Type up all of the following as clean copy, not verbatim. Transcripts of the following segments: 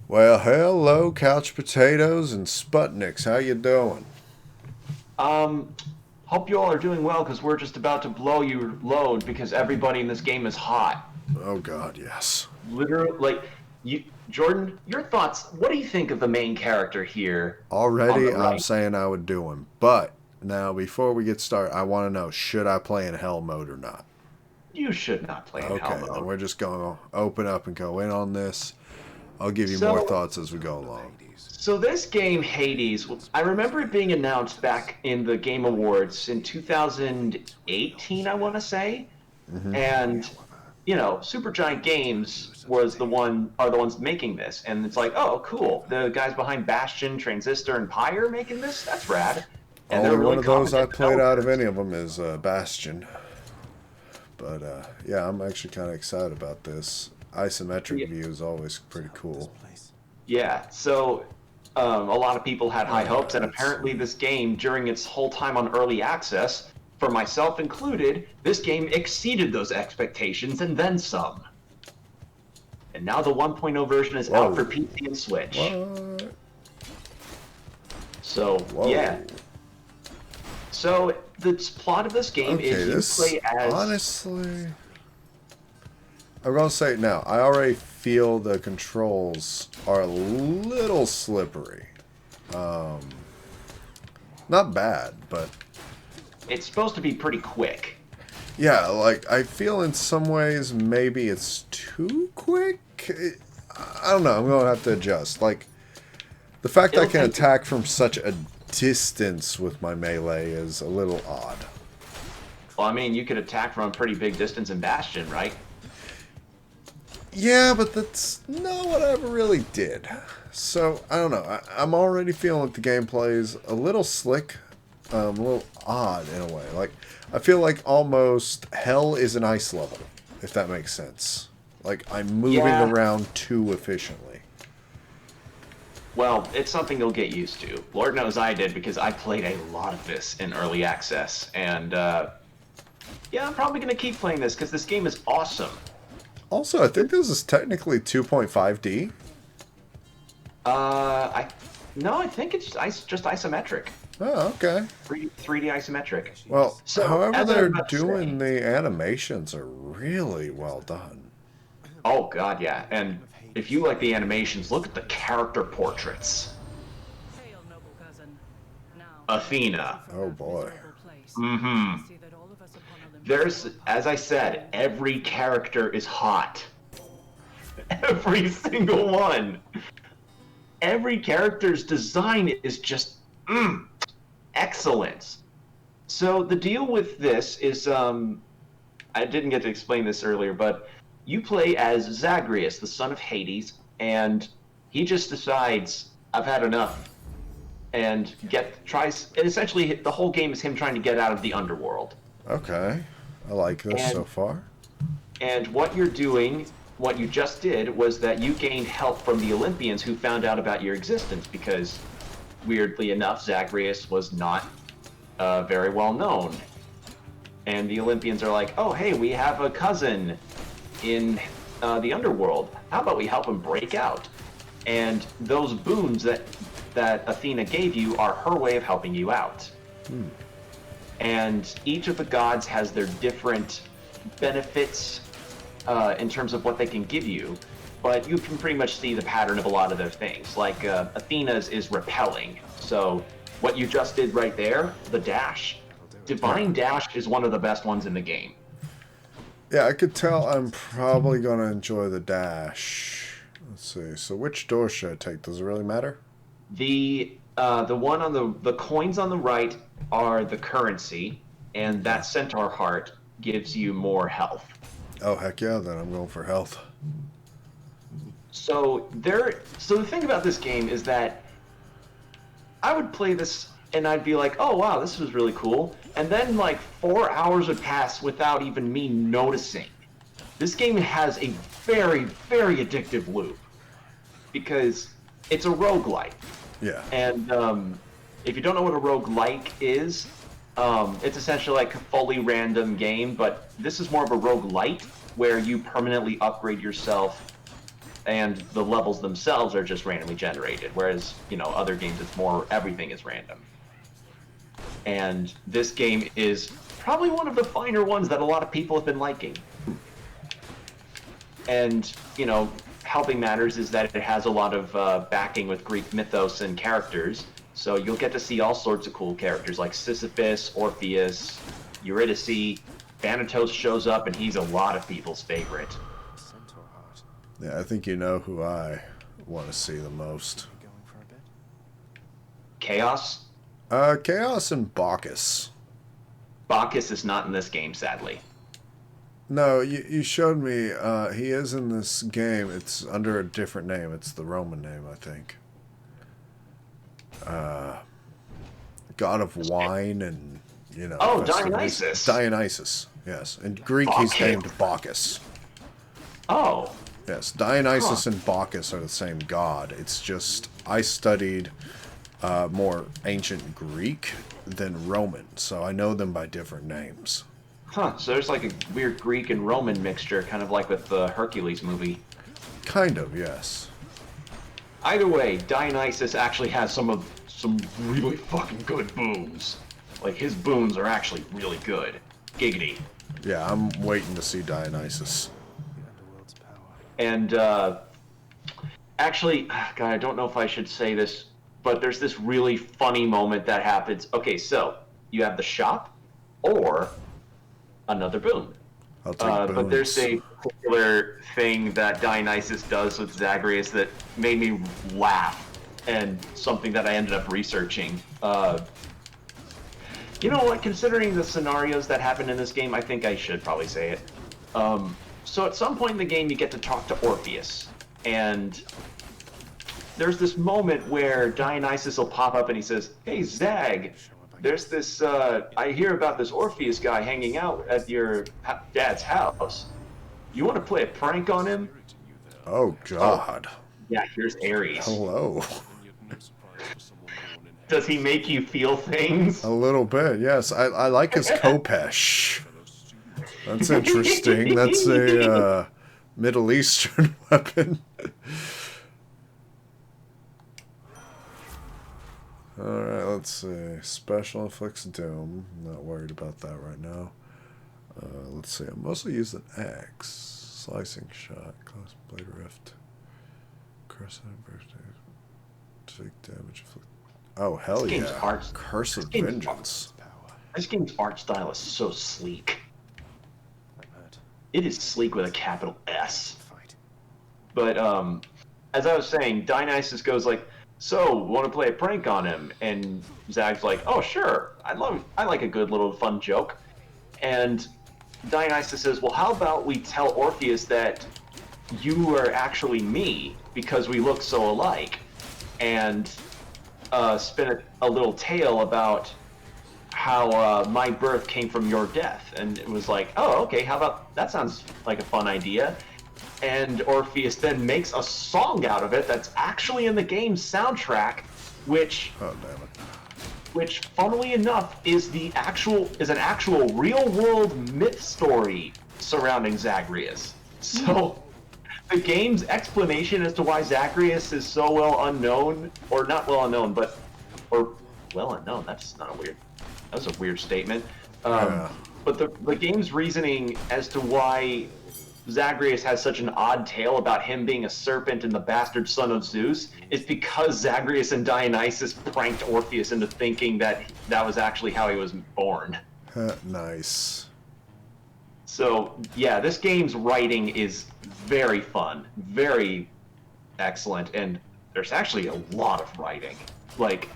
Well, hello, couch potatoes and Sputniks. How you doing? Um, Hope you all are doing well because we're just about to blow your load because everybody in this game is hot. Oh God, yes. Literally, Jordan, your thoughts. What do you think of the main character here on the Already, I'm right? saying I would do him, but now before we get started, I want to know: should I play in hell mode or not? You should not play in hell Okay, then mode. we're just going to open up and go in on this. I'll give you more So, thoughts as we go along. so this game, Hades, I remember it being announced back in the Game Awards in 2018, I want to say, Hmm. and Supergiant Games are the ones making this, and it's like, oh, cool, the guys behind Bastion, Transistor, and Pyre are making this. That's rad, and they're Only one really of those I competent played out of any developers. of them is Bastion, but yeah, I'm actually kind of excited about this. Isometric Yeah, view is always pretty cool. yeah. So a lot of people had high hopes, and Let's apparently, see. this game, during its whole time on early access, for myself included, this game exceeded those expectations and then some. And now the 1.0 version is out Whoa. for PC and Switch. What? So yeah, Whoa. so the plot of this game Okay, is you this play as. honestly, I'm gonna say it now. I already feel the controls are a little slippery. Um, Not bad, but It's supposed to be pretty quick. yeah, like I feel in some ways maybe it's too quick. I don't know. I'm gonna have to adjust. Like the fact I It'll can take you. attack from such a distance with my melee is a little odd. Well, I mean, you could attack from a pretty big distance in Bastion, right? Yeah, but that's not what I ever really did. So, I don't know. I'm already feeling like the gameplay is a little slick, a little odd in a way. Like, I feel like almost hell is an ice level, if that makes sense. Like, I'm moving Yeah. around too efficiently. Well, it's something you'll get used to. Lord knows I did because I played a lot of this in early access, and yeah, I'm probably gonna keep playing this because this game is awesome. Also, I think this is technically 2.5D. I no, I think it's just isometric, Oh, okay. 3D isometric. Well, So, however as I was they're about to doing say, the animations are really well done. oh god, yeah. And if you like the animations, look at the character portraits. Hail, noble cousin. Now, Athena. Oh boy. Mm-hmm. There's, as I said, every character is hot. Every single one. Every character's design is just excellent. So the deal with this is, I didn't get to explain this earlier, but you play as Zagreus, the son of Hades, and he just decides, I've had enough, and tries. And essentially, the whole game is him trying to get out of the underworld. Okay. I like this so And far. what you're doing, what you just did, was that you gained help from the Olympians who found out about your existence because, weirdly enough, Zagreus was not very well known. And the Olympians are like, oh, hey, we have a cousin in the underworld. How about we help him break out? And those boons that Athena gave you are her way of helping you out. Hmm. And each of the gods has their different benefits in terms of what they can give you, but you can pretty much see the pattern of a lot of their things. Like Athena's is repelling, so what you just did right there, the dash, Yeah. Divine Dash is one of the best ones in the game. Yeah, I could tell I'm probably going to enjoy the dash. Let's see. So which door should I take? Does it really matter? The one on the coins on the right are the currency, and Okay. that centaur heart gives you more health. Oh, heck yeah, then I'm going for health. So the thing about this game is that I would play this and I'd be like, oh wow, this was really cool. And then like 4 hours would pass without even me noticing. This game has a very, very addictive loop because it's a roguelike. Yeah. And if you don't know what a roguelike is, it's essentially like a fully random game, but this is more of a roguelite where you permanently upgrade yourself and the levels themselves are just randomly generated. Whereas, other games, it's more everything is random. And this game is probably one of the finer ones that a lot of people have been liking. And, helping matters is that it has a lot of backing with Greek mythos and characters. So you'll get to see all sorts of cool characters like Sisyphus, Orpheus, Eurydice. Thanatos shows up, and he's a lot of people's favorite. Yeah, I think you know who I want to see the most. Chaos? Chaos and Bacchus. Bacchus is not in this game, sadly. No, you showed me. He is in this game. It's under a different name. It's the Roman name, I think. God of wine and, Oh, Dionysus. Dionysus, yes. In Greek, Bacchus. he's named Bacchus. Oh. Yes, Dionysus and Bacchus are the same god. It's just, I studied more ancient Greek than Roman, so I know them by different names. Huh, so there's like a weird Greek and Roman mixture, kind of like with the Hercules movie. Kind of, yes. Either way, Dionysus actually has some really fucking good boons. Like, his boons are actually really good. Giggity. Yeah, I'm waiting to see Dionysus. And, actually, God, I don't know if I should say this, but there's this really funny moment that happens. Okay, so, you have the shop, or another boon. I'll take boons. But there's a particular thing that Dionysus does with Zagreus that made me laugh, and something that I ended up researching. Considering the scenarios that happen in this game, I think I should probably say it. So at some point in the game, you get to talk to Orpheus, and there's this moment where Dionysus will pop up and he says, "Hey, Zag, there's this, I hear about this Orpheus guy hanging out at your dad's house. You want to play a prank on him?" Oh, God. Yeah, here's Ares. Hello. Does he make you feel things? A little bit, yes. I like his Kopesh. That's interesting. That's a Middle Eastern weapon. Alright, let's see. Special inflicts doom. I'm not worried about that right now. Let's see. I mostly use an axe. Slicing shot. Close blade rift. Crescent birthday. Take damage. Oh, hell This game's yeah. art- Curse of this game's Vengeance. This game's art style is so sleek. It is sleek with a capital S. But, as I was saying, Dionysus goes like, "So, want to play a prank on him?" And Zag's like, "Oh, sure. I like a good little fun joke." And Dionysus says, "Well, how about we tell Orpheus that you are actually me because we look so alike, and spin a little tale about how my birth came from your death." And it was like, "Oh, okay, how about that? Sounds like a fun idea." And Orpheus then makes a song out of it that's actually in the game's soundtrack, which, Oh, damn it. which, funnily enough, is an actual real-world myth story surrounding Zagreus. So, the game's explanation as to why Zagreus is so well unknown, or not well unknown, or well unknown. That's a weird statement. Yeah. But the game's reasoning as to why Zagreus has such an odd tale about him being a serpent and the bastard son of Zeus is because Zagreus and Dionysus pranked Orpheus into thinking that was actually how he was born. Nice. So, yeah, this game's writing is very fun, very excellent, and there's actually a lot of writing. Like,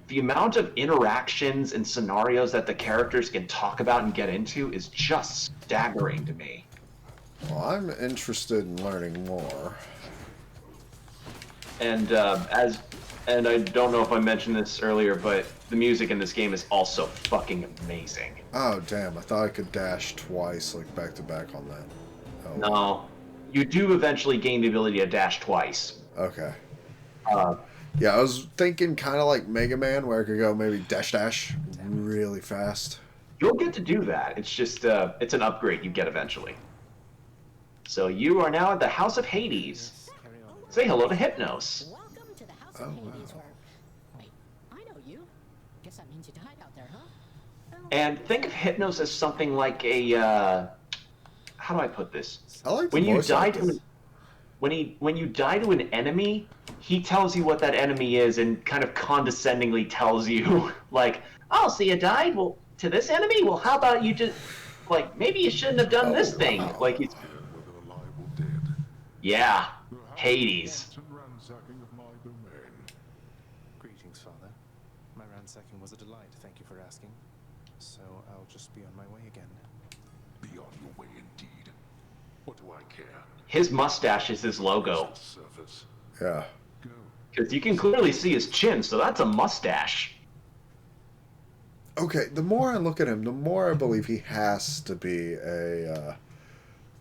the amount of interactions and scenarios that the characters can talk about and get into is just staggering to me. Well, I'm interested in learning more. And and I don't know if I mentioned this earlier, but the music in this game is also fucking amazing. Oh, damn. I thought I could dash twice, like, back to back on that. Oh. No, you do eventually gain the ability to dash twice. Okay. Uh, Yeah, I was thinking kind of like Mega Man, where I could go maybe dash really fast. You'll get to do that. It's just, it's an upgrade you get eventually. So you are now at the House of Hades. Say hello to Hypnos. Welcome to the House Oh, of Hades. wow. Wait, I know you. Guess that means you died out there, huh? Well, And think of Hypnos as something like a, how do I put this? I like the When you voice die acting. to when you die to an enemy, he tells you what that enemy is and kind of condescendingly tells you, like, oh, so you died? Well, to this enemy? Well, how about you just, like, maybe you shouldn't have done this Oh, thing. wow. Like, it's, Whether alive or dead. yeah, The house Hades. of wanton ransacking of my domain. Greetings, Father. My ransacking was a delight, thank you for asking. So I'll just be on my way again. Be on your way indeed. What do I care? His mustache is his logo. The surface. Yeah. Go. Because you can clearly see his chin, so that's a mustache. Okay, the more I look at him, the more I believe he has to be a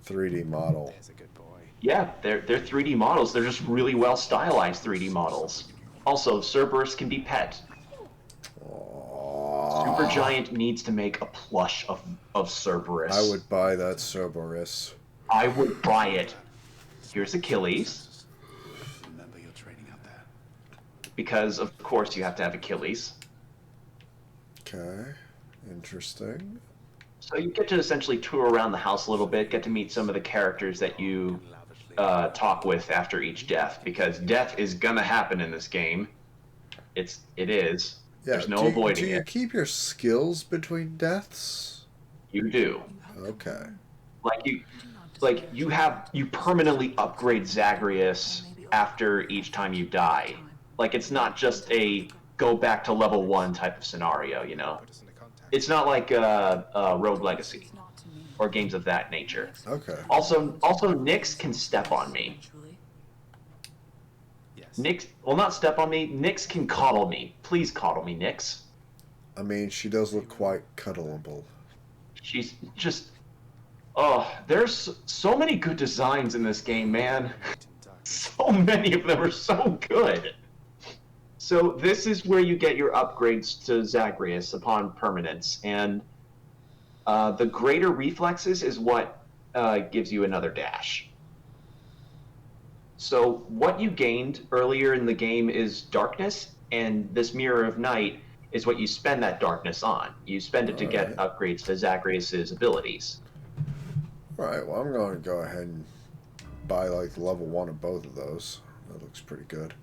3D model. There's a good boy. Yeah, they're 3D models. They're just really well stylized 3D models. Also, Cerberus can be pet. Supergiant needs to make a plush of Cerberus. I would buy that Cerberus. I would buy it. Here's Achilles, Remember your training out there. because of course you have to have Achilles. Okay, interesting. So you get to essentially tour around the house a little bit, get to meet some of the characters that you talk with after each death, because death is gonna happen in this game. It is. Yeah, There's no avoiding do you it. keep your skills between deaths? You do. Okay. You permanently upgrade Zagreus after each time you die. Like, it's not just a go back to level 1 type of scenario, you know? Put us into contact. It's not like Rogue Legacy or games of that nature. Okay. Also, Nyx can step on me. Yes. Nyx, well, not step on me. Nyx can coddle me. Please coddle me, Nyx. I mean, she does look quite cuddleable. She's just... Oh, there's so many good designs in this game, man. So many of them are so good. So this is where you get your upgrades to Zagreus upon permanence, and the greater reflexes is what gives you another dash. So what you gained earlier in the game is darkness, and this Mirror of Night is what you spend that darkness on. You spend it to get upgrades to Zagreus's abilities. Alright, well, I'm going to go ahead and buy, like, level 1 of both of those. That looks pretty good.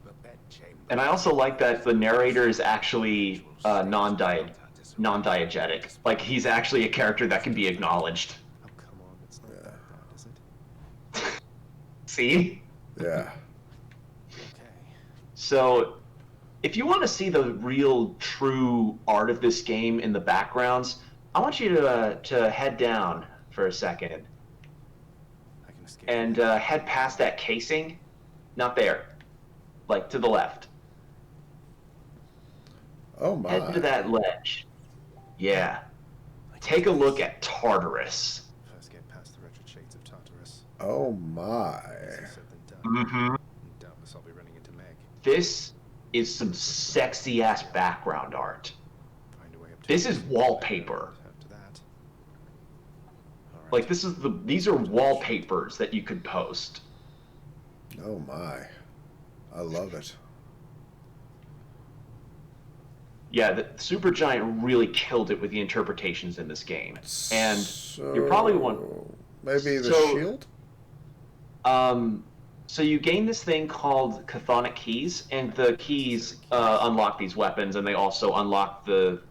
The bedchamber. And I also like that the narrator is actually non-diegetic. Like, he's actually a character that can be acknowledged. Oh, come on, it's not Yeah. that bad, is it? See? Yeah. Okay. So, if you want to see the real, true art of this game in the backgrounds, I want you to head down for a second I can escape. and head past that casing. Not there. Like, to the left. Oh, my. Head to that ledge. Yeah. Take a look at Tartarus. First get past the wretched shades of Tartarus. Oh, my. Easier said than done. Mm-hmm. Doubtless I'll be running into Meg. This is some sexy-ass background art. Find a way up to This it. is wallpaper. After that. All right. Like, these are wallpapers that you could post. Oh, my. I love it. Yeah, the Supergiant really killed it with the interpretations in this game. And So, you're probably one. Maybe the So- shield? So you gain this thing called chthonic keys, and the keys unlock these weapons, and they also unlock the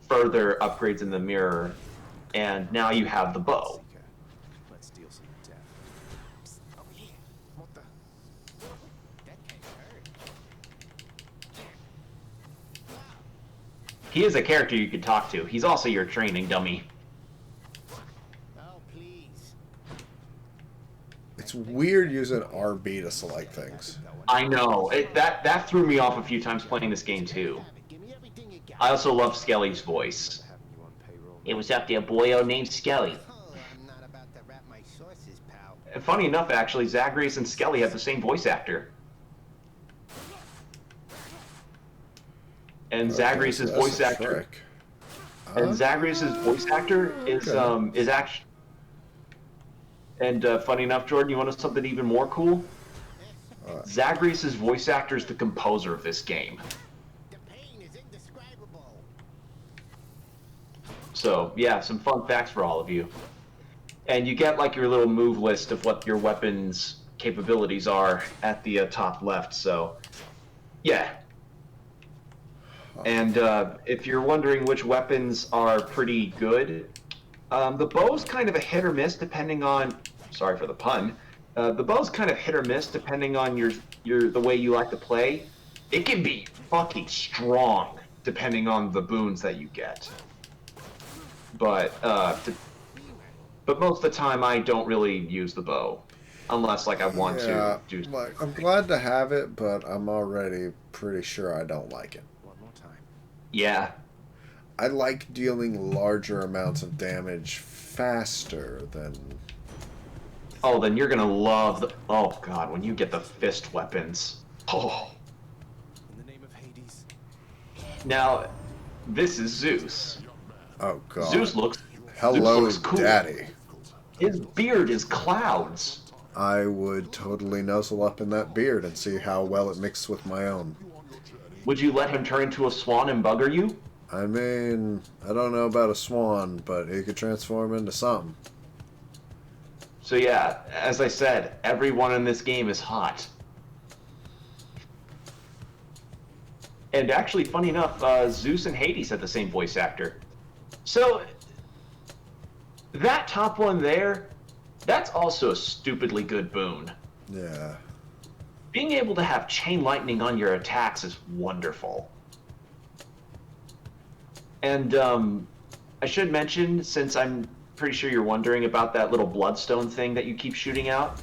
further upgrades in the mirror. And now you have the bow. Seeker, let's deal some death. Oh yeah. What the? That can't hurt. He is a character you could talk to. He's also your training dummy. Oh, please. It's weird using RB to select things. I know. That threw me off a few times playing this game too. Give me everything you got. I also love Skelly's voice. Having you on payroll. It was up to a boyo named Skelly. Oh, I'm not about to wrap my sources, pal. And funny enough, actually, Zagreus and Skelly have the same voice actor. And Zagreus's Okay, so that's voice a actor. trick. And Zagreus's voice actor is Okay. actually And funny enough, Jordan, you want to know something even more cool? Zagreus' voice actor is the composer of this game. The pain is indescribable. So, yeah, some fun facts for all of you. And you get like your little move list of what your weapons capabilities are at the top left, so yeah. And if you're wondering which weapons are pretty good, the bow's kind of a hit or miss depending on, sorry for the pun, the bow's kind of hit or miss depending on the way you like to play. It can be fucking strong depending on the boons that you get. But most of the time I don't really use the bow, unless like I want to do. Like, I'm glad to have it, but I'm already pretty sure I don't like it. One more time. Yeah, I like dealing larger amounts of damage faster than. oh, then you're gonna love the. Oh god, when you get the fist weapons. Oh. In the name of Hades. Now, this is Zeus. Oh god. Zeus looks Hello, looks cool. Daddy. His beard is clouds. I would totally nuzzle up in that beard and see how well it mixes with my own. Would you let him turn into a swan and bugger you? I mean, I don't know about a swan, but he could transform into something. So yeah, as I said, everyone in this game is hot. And actually, funny enough, Zeus and Hades had the same voice actor. So, that top one there, that's also a stupidly good boon. Yeah. Being able to have chain lightning on your attacks is wonderful. And I should mention, since I'm pretty sure you're wondering about that little bloodstone thing that you keep shooting out,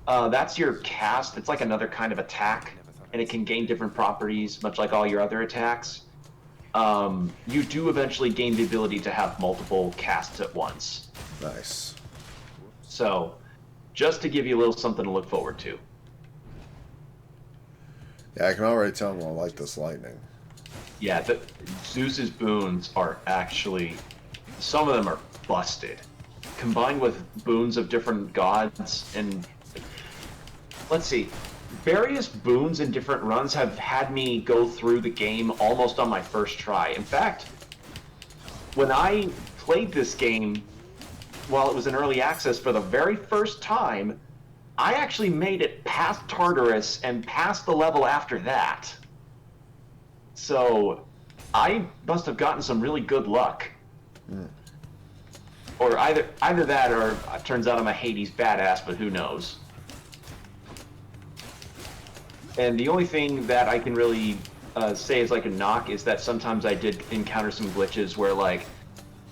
that's your cast. It's like another kind of attack, and it can gain different properties, much like all your other attacks. You do eventually gain the ability to have multiple casts at once. Nice. So, just to give you a little something to look forward to. Yeah, I can already tell him I like this lightning. Yeah, Zeus's boons are actually, some of them are busted. Combined with boons of different gods, and let's see, various boons in different runs have had me go through the game almost on my first try. In fact, when I played this game while it was in early access for the very first time, I actually made it past Tartarus and past the level after that. So, I must have gotten some really good luck. Or either that, or it turns out I'm a Hades badass, but who knows. And the only thing that I can really say is like a knock is that sometimes I did encounter some glitches where like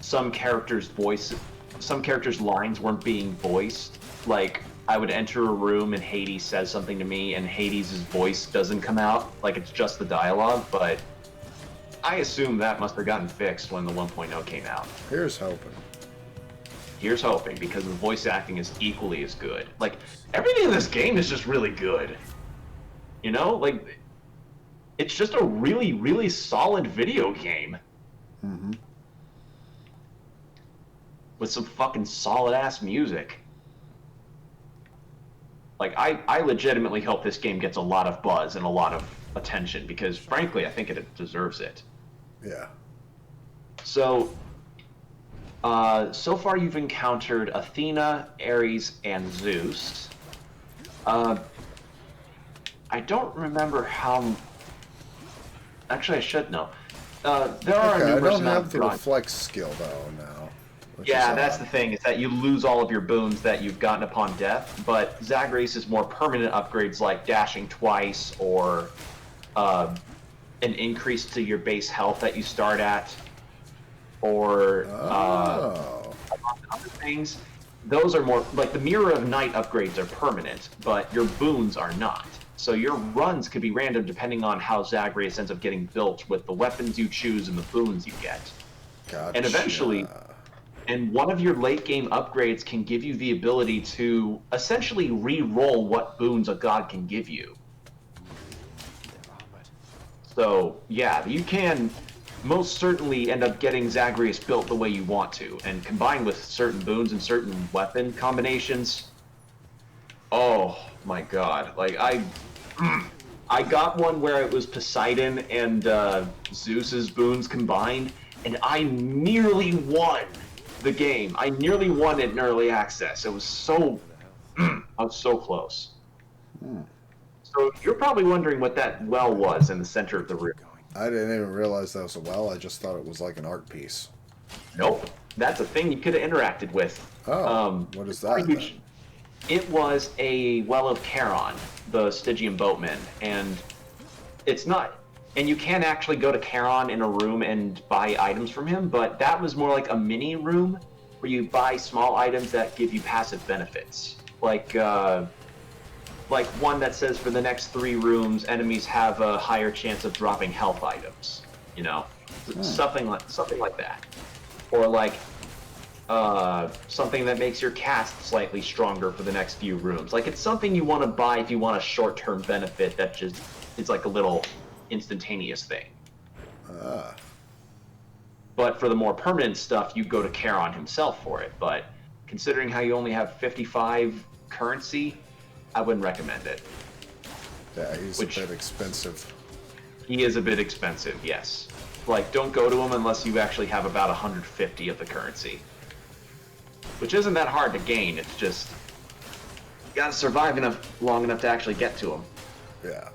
some characters' lines weren't being voiced. Like I would enter a room and Hades says something to me and Hades' voice doesn't come out, like it's just the dialogue, but I assume that must have gotten fixed when the 1.0 came out. Here's hoping. Here's hoping, because the voice acting is equally as good. Like, everything in this game is just really good. You know? Like, it's just a really, really solid video game. Mm-hmm. With some fucking solid-ass music. Like, I legitimately hope this game gets a lot of buzz and a lot of attention, because, frankly, I think it deserves it. Yeah. So, so far you've encountered Athena, Ares, and Zeus. I don't remember how... Actually, I should know. There are Okay, a I numerous don't amount have of the drawings. reflect skill, though, now. Yeah, that's the thing, is that you lose all of your boons that you've gotten upon death, but Zagreus is more permanent upgrades like dashing twice, or an increase to your base health that you start at, or other things. Those are more, like the Mirror of Night upgrades are permanent, but your boons are not. So your runs could be random depending on how Zagreus ends up getting built with the weapons you choose and the boons you get. Gotcha. And eventually, and one of your late game upgrades can give you the ability to essentially re-roll what boons a god can give you. So yeah, you can most certainly end up getting Zagreus built the way you want to, and combined with certain boons and certain weapon combinations. Oh my god! Like I got one where it was Poseidon and Zeus's boons combined, and I nearly won the game. I nearly won it in early access. It was so, I was so close. So you're probably wondering what that well was in the center of the room. I didn't even realize that was a well. I just thought it was like an art piece. Nope, that's a thing you could have interacted with. Oh, what is that then? It was a well of Charon, the Stygian boatman, and it's not. And you can actually go to Charon in a room and buy items from him, but that was more like a mini room where you buy small items that give you passive benefits, like one that says for the next 3 rooms, enemies have a higher chance of dropping health items. You know, something like that, or like something that makes your cast slightly stronger for the next few rooms. Like, it's something you want to buy if you want a short-term benefit that just is like a little instantaneous thing. But for the more permanent stuff, you go to Charon himself for it. But considering how you only have 55 currency, I wouldn't recommend it. Yeah, he's a bit expensive. He is a bit expensive, yes. Like, don't go to him unless you actually have about 150 of the currency. Which isn't that hard to gain, it's just you gotta survive long enough to actually get to him. Yeah.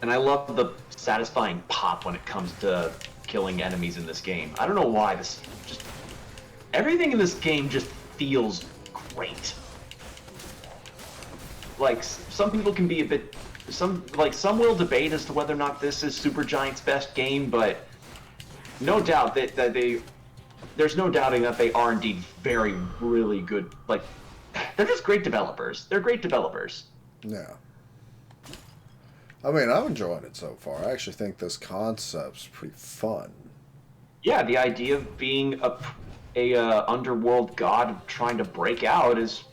And I love the satisfying pop when it comes to killing enemies in this game. I don't know why, everything in this game just feels great. Like, some people can be a bit, some will debate as to whether or not this is Supergiant's best game, but no doubt that there's no doubting that they are indeed really good. Like, they're just great developers. They're great developers. Yeah. I mean, I'm enjoying it so far. I actually think this concept's pretty fun. Yeah, the idea of being a underworld god trying to break out is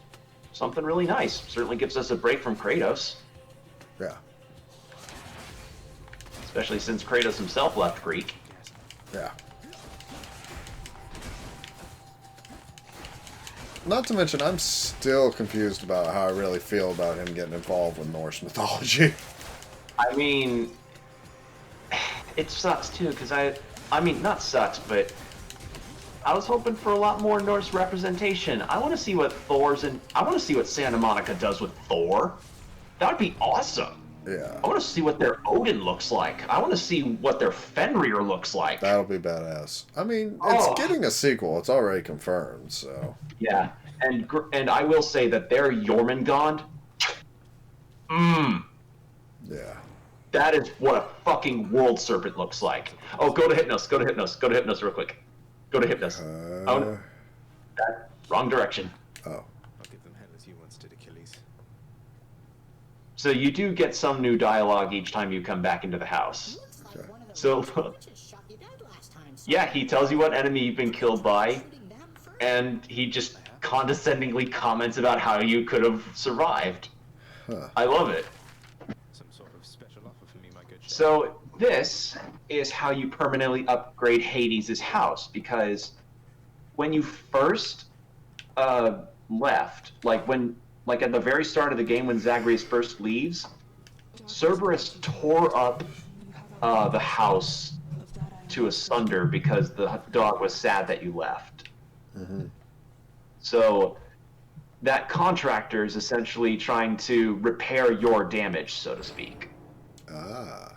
something really nice. Certainly gives us a break from Kratos. Yeah. Especially since Kratos himself left Greek. Yeah. Not to mention, I'm still confused about how I really feel about him getting involved with Norse mythology. I mean, it sucks too, because I mean, not sucks, but I was hoping for a lot more Norse representation. I want to see what I want to see what Santa Monica does with Thor. That would be awesome. Yeah. I want to see what their Odin looks like. I want to see what their Fenrir looks like. That'll be badass. I mean, it's getting a sequel. It's already confirmed, so. Yeah, and I will say that their Jormungand, Yeah. that is what a fucking world serpent looks like. Oh, go to Hypnos, go to Hypnos, go to Hypnos real quick. Go to Hypnos. Oh, wrong direction. Oh. I'll give them hell as you once did Achilles. So you do get some new dialogue each time you come back into the house. Looks like one of the So, witches shot you dead last time, son. yeah, he tells you what enemy you've been killed by, Shooting them first. and he just condescendingly comments about how you could have survived. Huh. I love it. Some sort of special offer for me, my good chef. So this is how you permanently upgrade Hades' house, because when you first left, like at the very start of the game when Zagreus first leaves, Cerberus tore up the house to asunder because the dog was sad that you left. Mm-hmm. So that contractor is essentially trying to repair your damage, so to speak. Ah.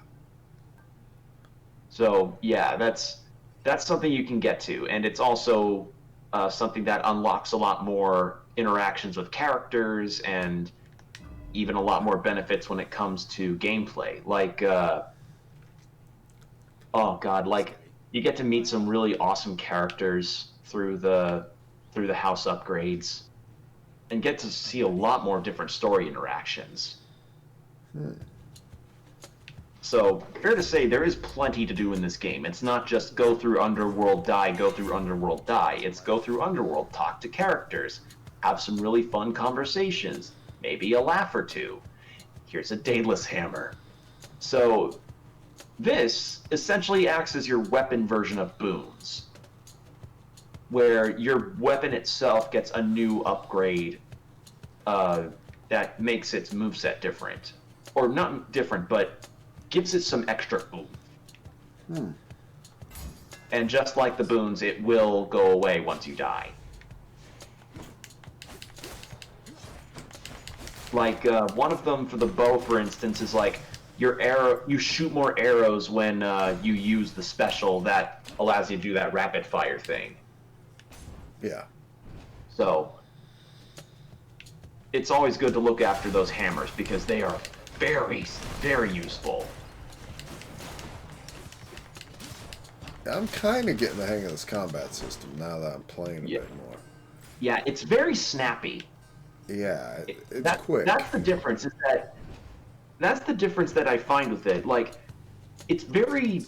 So yeah, that's something you can get to, and it's also something that unlocks a lot more interactions with characters and even a lot more benefits when it comes to gameplay. Like, oh god, like you get to meet some really awesome characters through the house upgrades, and get to see a lot more different story interactions. So, fair to say, there is plenty to do in this game. It's not just go through Underworld, die, go through Underworld, die. It's go through Underworld, talk to characters, have some really fun conversations, maybe a laugh or two. Here's a Daedalus hammer. So, This essentially acts as your weapon version of boons, where your weapon itself gets a new upgrade that makes its moveset different. Or not different, but gives it some extra oomph. And just like the boons, it will go away once you die. Like, one of them for the bow, for instance, is like, your arrow, you shoot more arrows when you use the special that allows you to do that rapid fire thing. Yeah. So it's always good to look after those hammers because they are very, very useful. I'm kind of getting the hang of this combat system now that I'm playing a bit more. Yeah, it's very snappy. Yeah, it's quick. That's the difference. That's the difference that I find with it. Like, it's very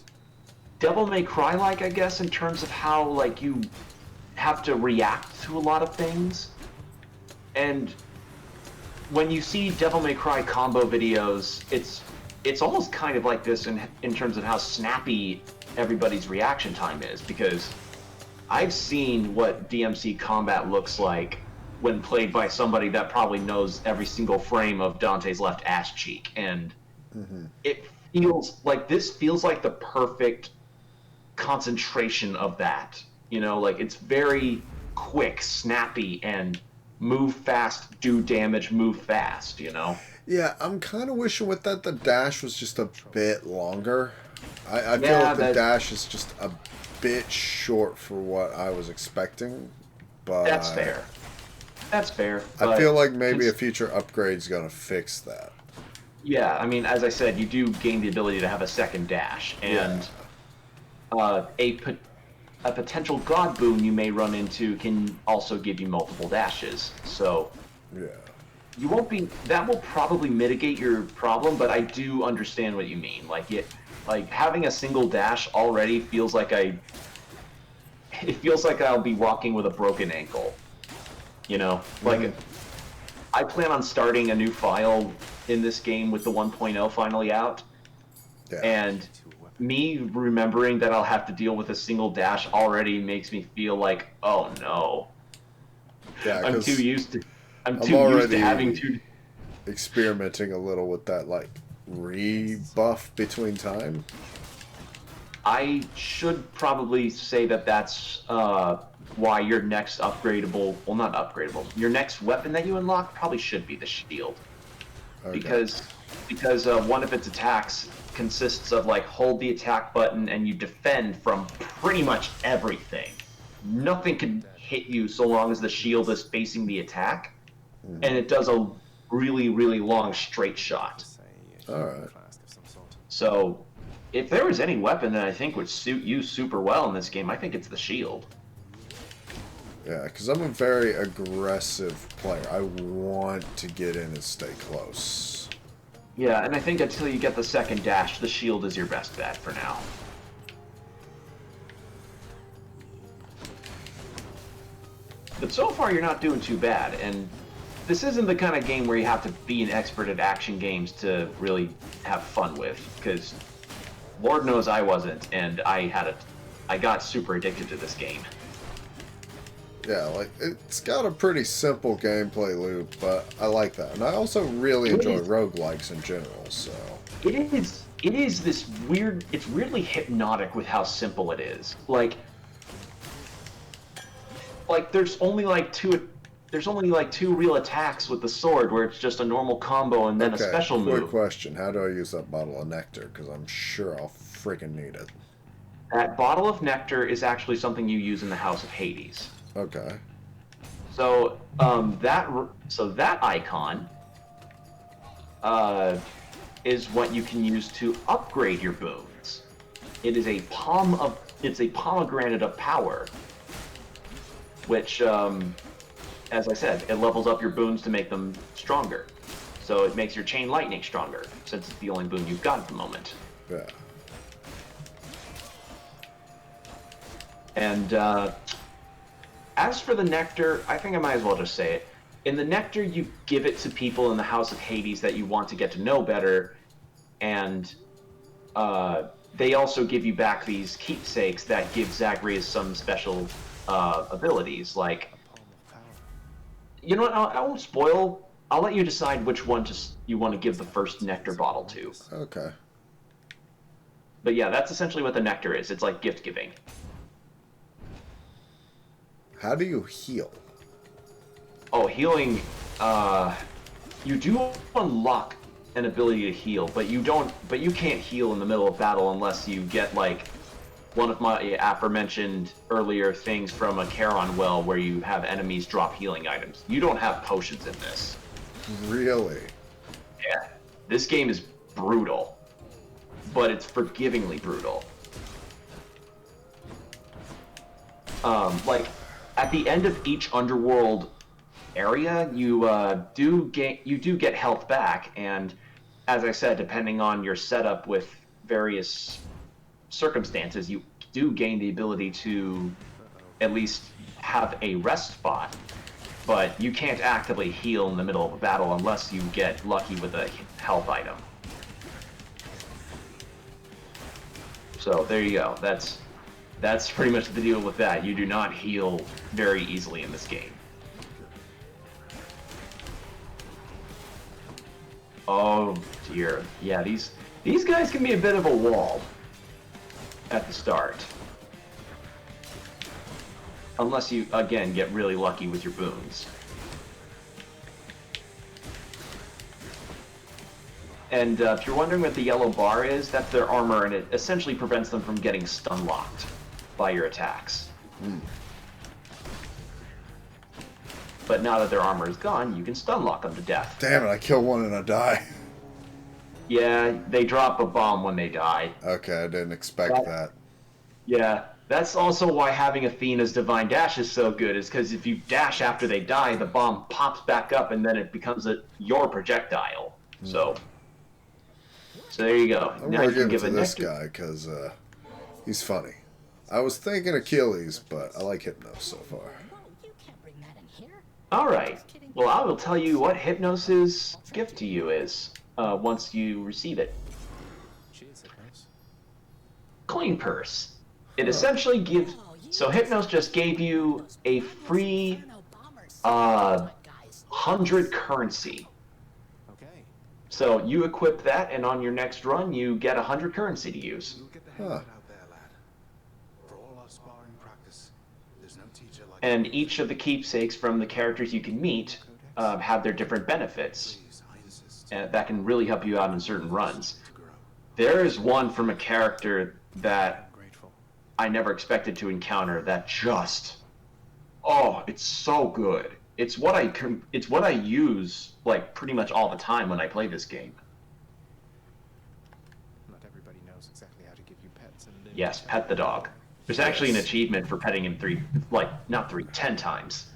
Devil May Cry-like, I guess, in terms of how like you have to react to a lot of things. And when you see Devil May Cry combo videos, it's almost kind of like this in terms of how snappy everybody's reaction time is, because I've seen what DMC combat looks like when played by somebody that probably knows every single frame of Dante's left ass cheek, and it feels like this feels like the perfect concentration of that. You know, like it's very quick, snappy, and move fast, do damage, move fast, you know? Yeah, I'm kind of wishing with that the dash was just a bit longer. I feel Yeah, like the dash is just a bit short for what I was expecting, but That's fair. That's fair. I feel like maybe a future upgrade's gonna fix that. Yeah, I mean, as I said, you do gain the ability to have a second dash, and a potential god boon you may run into can also give you multiple dashes. So Yeah. you won't be. That will probably mitigate your problem, but I do understand what you mean. Like having a single dash already feels like it feels like I'll be walking with a broken ankle. You know, like I plan on starting a new file in this game with the 1.0 finally out, Yeah. and me remembering that I'll have to deal with a single dash already makes me feel like, oh no. Yeah, I'm too used to already having to experimenting a little with that like rebuff between time. I should probably say that that's why your next upgradable, well, not upgradable, your next weapon that you unlock probably should be the shield. Okay. Because one of its attacks consists of like hold the attack button and you defend from pretty much everything. Nothing can hit you so long as the shield is facing the attack, and it does a really, really long straight shot. Alright. So if there was any weapon that I think would suit you super well in this game, I think it's the shield. Yeah, because I'm a very aggressive player. I want to get in and stay close. Yeah, and I think until you get the second dash, the shield is your best bet for now. But so far, you're not doing too bad, and this isn't the kind of game where you have to be an expert at action games to really have fun with, because Lord knows I wasn't, and I got super addicted to this game. Yeah, like, it's got a pretty simple gameplay loop, but I like that. And I also really enjoy roguelikes in general, so... It is this weird, it's weirdly hypnotic with how simple it is. Like there's only like two real attacks with the sword, where it's just a normal combo and then a special move. Quick question. How do I use that bottle of nectar? Because I'm sure I'll freaking need it. That bottle of nectar is actually something you use in the House of Hades. Okay. So that icon is what you can use to upgrade your boons. It is a pomegranate of power, which, as I said, it levels up your boons to make them stronger. So it makes your chain lightning stronger, since it's the only boon you've got at the moment. Yeah. And as for the nectar, I think I might as well just say it. In the nectar, you give it to people in the House of Hades that you want to get to know better, and they also give you back these keepsakes that give Zagreus some special abilities. Like, Palm of power. you know what? I won't spoil. I'll let you decide which one you want to give the first nectar bottle to. Okay. But yeah, that's essentially what the nectar is. It's like gift giving. How do you heal? Oh, healing. You do unlock an ability to heal, but you don't. But you can't heal in the middle of battle unless you get like one of my aforementioned earlier things from a Charon well, where you have enemies drop healing items. You don't have potions in this. Really? Yeah, this game is brutal, but it's forgivingly brutal. Like at the end of each underworld area, you do get health back, and as I said, depending on your setup with various circumstances, you do gain the ability to at least have a rest spot. But you can't actively heal in the middle of a battle unless you get lucky with a health item. So there you go. That's pretty much the deal with that. You do not heal very easily in this game. Oh dear. Yeah, these guys can be a bit of a wall at the start. Unless you, again, get really lucky with your boons. And if you're wondering what the yellow bar is, that's their armor, and it essentially prevents them from getting stun locked by your attacks. But now that their armor is gone, you can stun lock them to death. Damn it, I kill one and I die. Yeah, they drop a bomb when they die. Okay, I didn't expect that. Yeah. That's also why having Athena's Divine Dash is so good, is because if you dash after they die, the bomb pops back up and then it becomes your projectile. So there you go. I'm now gonna you can give it give to a this nectar. guy because he's funny. I was thinking Achilles, but I like Hypnos so far. Whoa, you can't bring that in here. Alright. Well, I will tell you what Hypnos' gift to you is once you receive it. Cheers, Hypnos. Coin purse. It essentially gives... So Hypnos just gave you a free 100 currency. Okay. So you equip that, and on your next run, you get 100 currency to use. You'll get the hang of it out there, lad. For all our sparring practice, there's no teacher like And each of the keepsakes from the characters you can meet have their different benefits. Please, I insist. That can really help you out in certain runs. To grow. There is one from a character that I'm grateful. I never expected to encounter that just... Oh, it's so good. It's what I use like pretty much all the time when I play this game. Not everybody knows exactly how to give you pets and live. Yes, pet the dog. There's actually an achievement for petting him 10 times.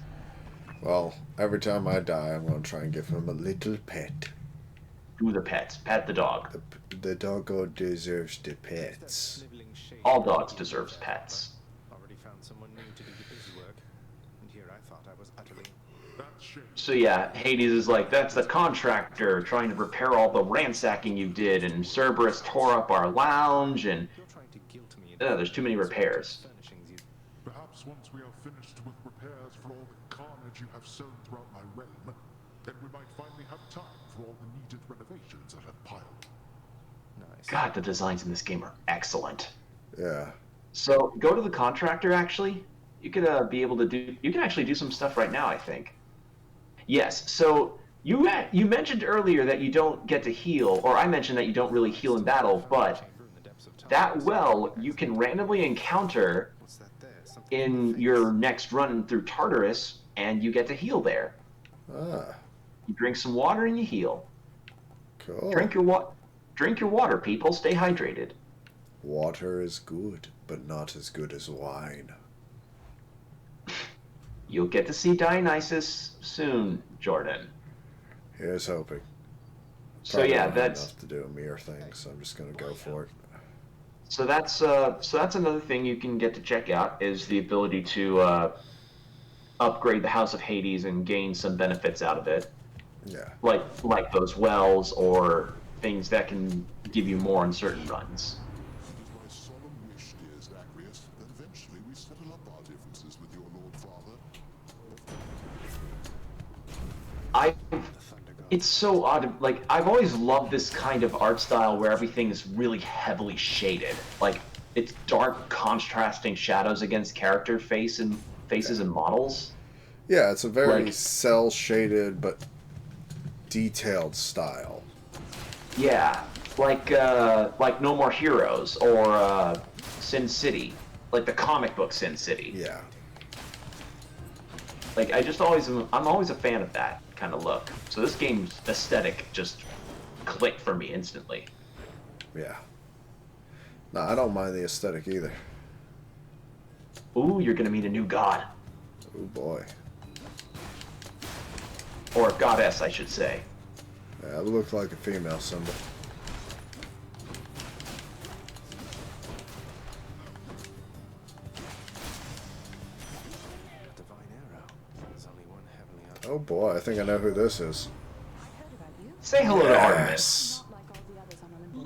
Well, every time I die, I'm going to try and give him a little pet. Do the pets. Pet the dog. The doggo deserves the pets. All dogs deserve pets. Already found someone new to do the busy work, and here I thought I was utterly. That's shame. So yeah, Hades is like, that's the contractor trying to repair all the ransacking you did, and Cerberus tore up our lounge, and You're trying to guilt me. there's too many repairs. Furnishings you. Perhaps once we are finished with repairs for all the carnage you have sown throughout my realm, then we might finally have time for all the needed renovations that have piled. Nice. God, the designs in this game are excellent. Yeah. So go to the contractor. Actually, you could be able to do. You can actually do some stuff right now, I think. Yes. So you mentioned earlier that you don't get to heal, or I mentioned that you don't really heal in battle, but Chamber in the depths of time. that well you can randomly encounter What's that there? Something in your next run through Tartarus, and you get to heal there. Ah, You drink some water and you heal. cool. Drink your water, people. Stay hydrated. Water is good, but not as good as wine. You'll get to see Dionysus soon, Jordan. Here's hoping. So Probably yeah, don't have that's enough to do a mere thing, so I'm just gonna go for it. so that's another thing you can get to check out is the ability to upgrade the House of Hades and gain some benefits out of it, Yeah. like those wells or things that can give you more in certain runs. I The Thunder God. it's so odd. Like, I've always loved this kind of art style where everything is really heavily shaded. Like, it's dark, contrasting shadows against character faces and models. Yeah, it's a very Like, cell shaded but detailed style. yeah, like No More Heroes or Sin City, like the comic book Sin City. Yeah. Like, I'm always a fan of that kind of look. So this game's aesthetic just clicked for me instantly. Yeah. No, I don't mind the aesthetic either. Ooh, you're gonna meet a new god. Oh boy. Or goddess, I should say. Yeah, it looked like a female symbol. A divine arrow. There's only one heavenly archer. Oh boy, I think I know who this is. Say hello to Artemis. Yes.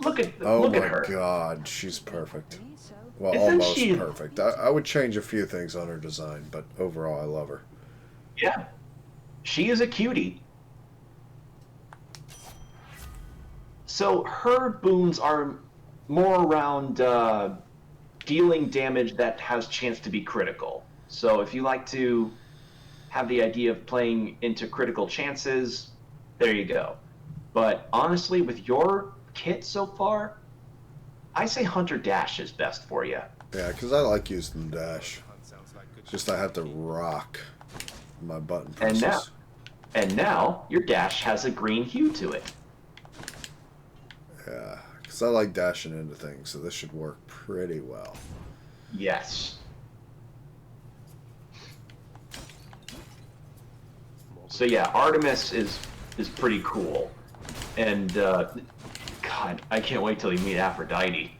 Look Oh at my her. god, she's perfect. Well, Isn't almost she- perfect. I would change a few things on her design, but overall I love her. Yeah. She is a cutie. So her boons are more around dealing damage that has chance to be critical. So if you like to have the idea of playing into critical chances, there you go. But honestly, with your kit so far, I say Hunter Dash is best for you. Yeah, because I like using the dash. Hunt sounds like good. It's just I have to rock my button And presses. now your dash has a green hue to it. Yeah, because I like dashing into things, so this should work pretty well. Yes. So yeah, Artemis is pretty cool, and God, I can't wait till you meet Aphrodite.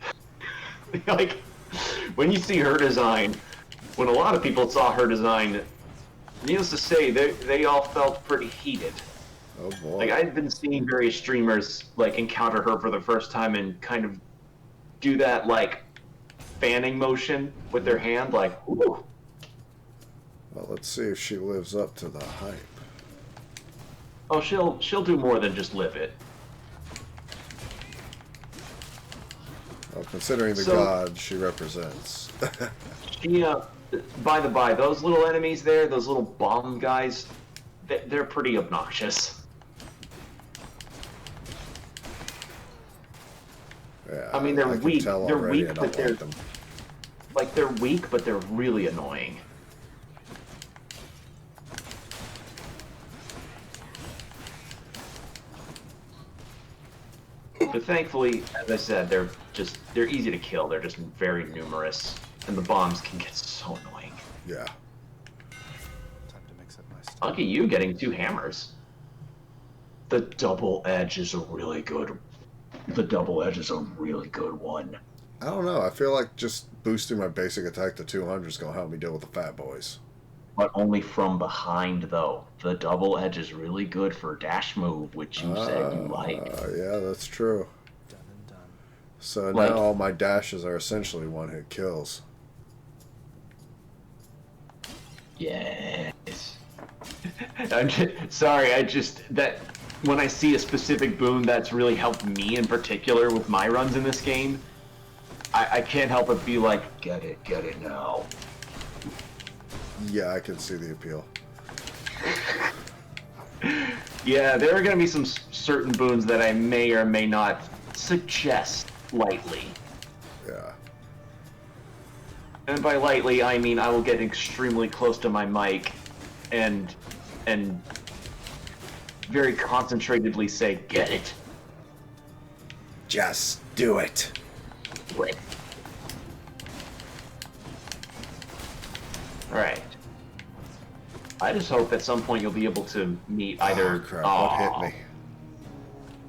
Like, when you see her design, when a lot of people saw her design, needless to say, they all felt pretty heated. Oh boy. Like, I've been seeing various streamers like encounter her for the first time and kind of do that like fanning motion with their hand, like, ooh. Well, let's see if she lives up to the hype. Oh, she'll do more than just live it. Well, considering the So- god she represents. She, by the by, those little enemies there, those little bomb guys, they're pretty obnoxious. Yeah, I mean, they're can weak. tell They're already weak, I but don't they're- like them. Like, they're weak, but they're really annoying. But thankfully, as I said, they're easy to kill. They're just very numerous, and the bombs can get so annoying. Yeah. Time to mix up my stuff. Lucky you getting 2 hammers. The double edge is a really good. The double edge is a really good one. I don't know. I feel like just boosting my basic attack to 200 is going to help me deal with the fat boys. But only from behind, though. The double edge is really good for dash move, which you said you like. Yeah, that's true. Done and done. So Like- now all my dashes are essentially one-hit kills. Yes. Sorry, that when I see a specific boon that's really helped me in particular with my runs in this game, I can't help but be like, get it now. Yeah, I can see the appeal. Yeah, there are going to be some certain boons that I may or may not suggest lightly. Yeah. And by lightly, I mean I will get extremely close to my mic and very concentratedly say, get it. Just do it. Right. Alright. I just hope at some point you'll be able to meet either... Oh, crap. What hit me?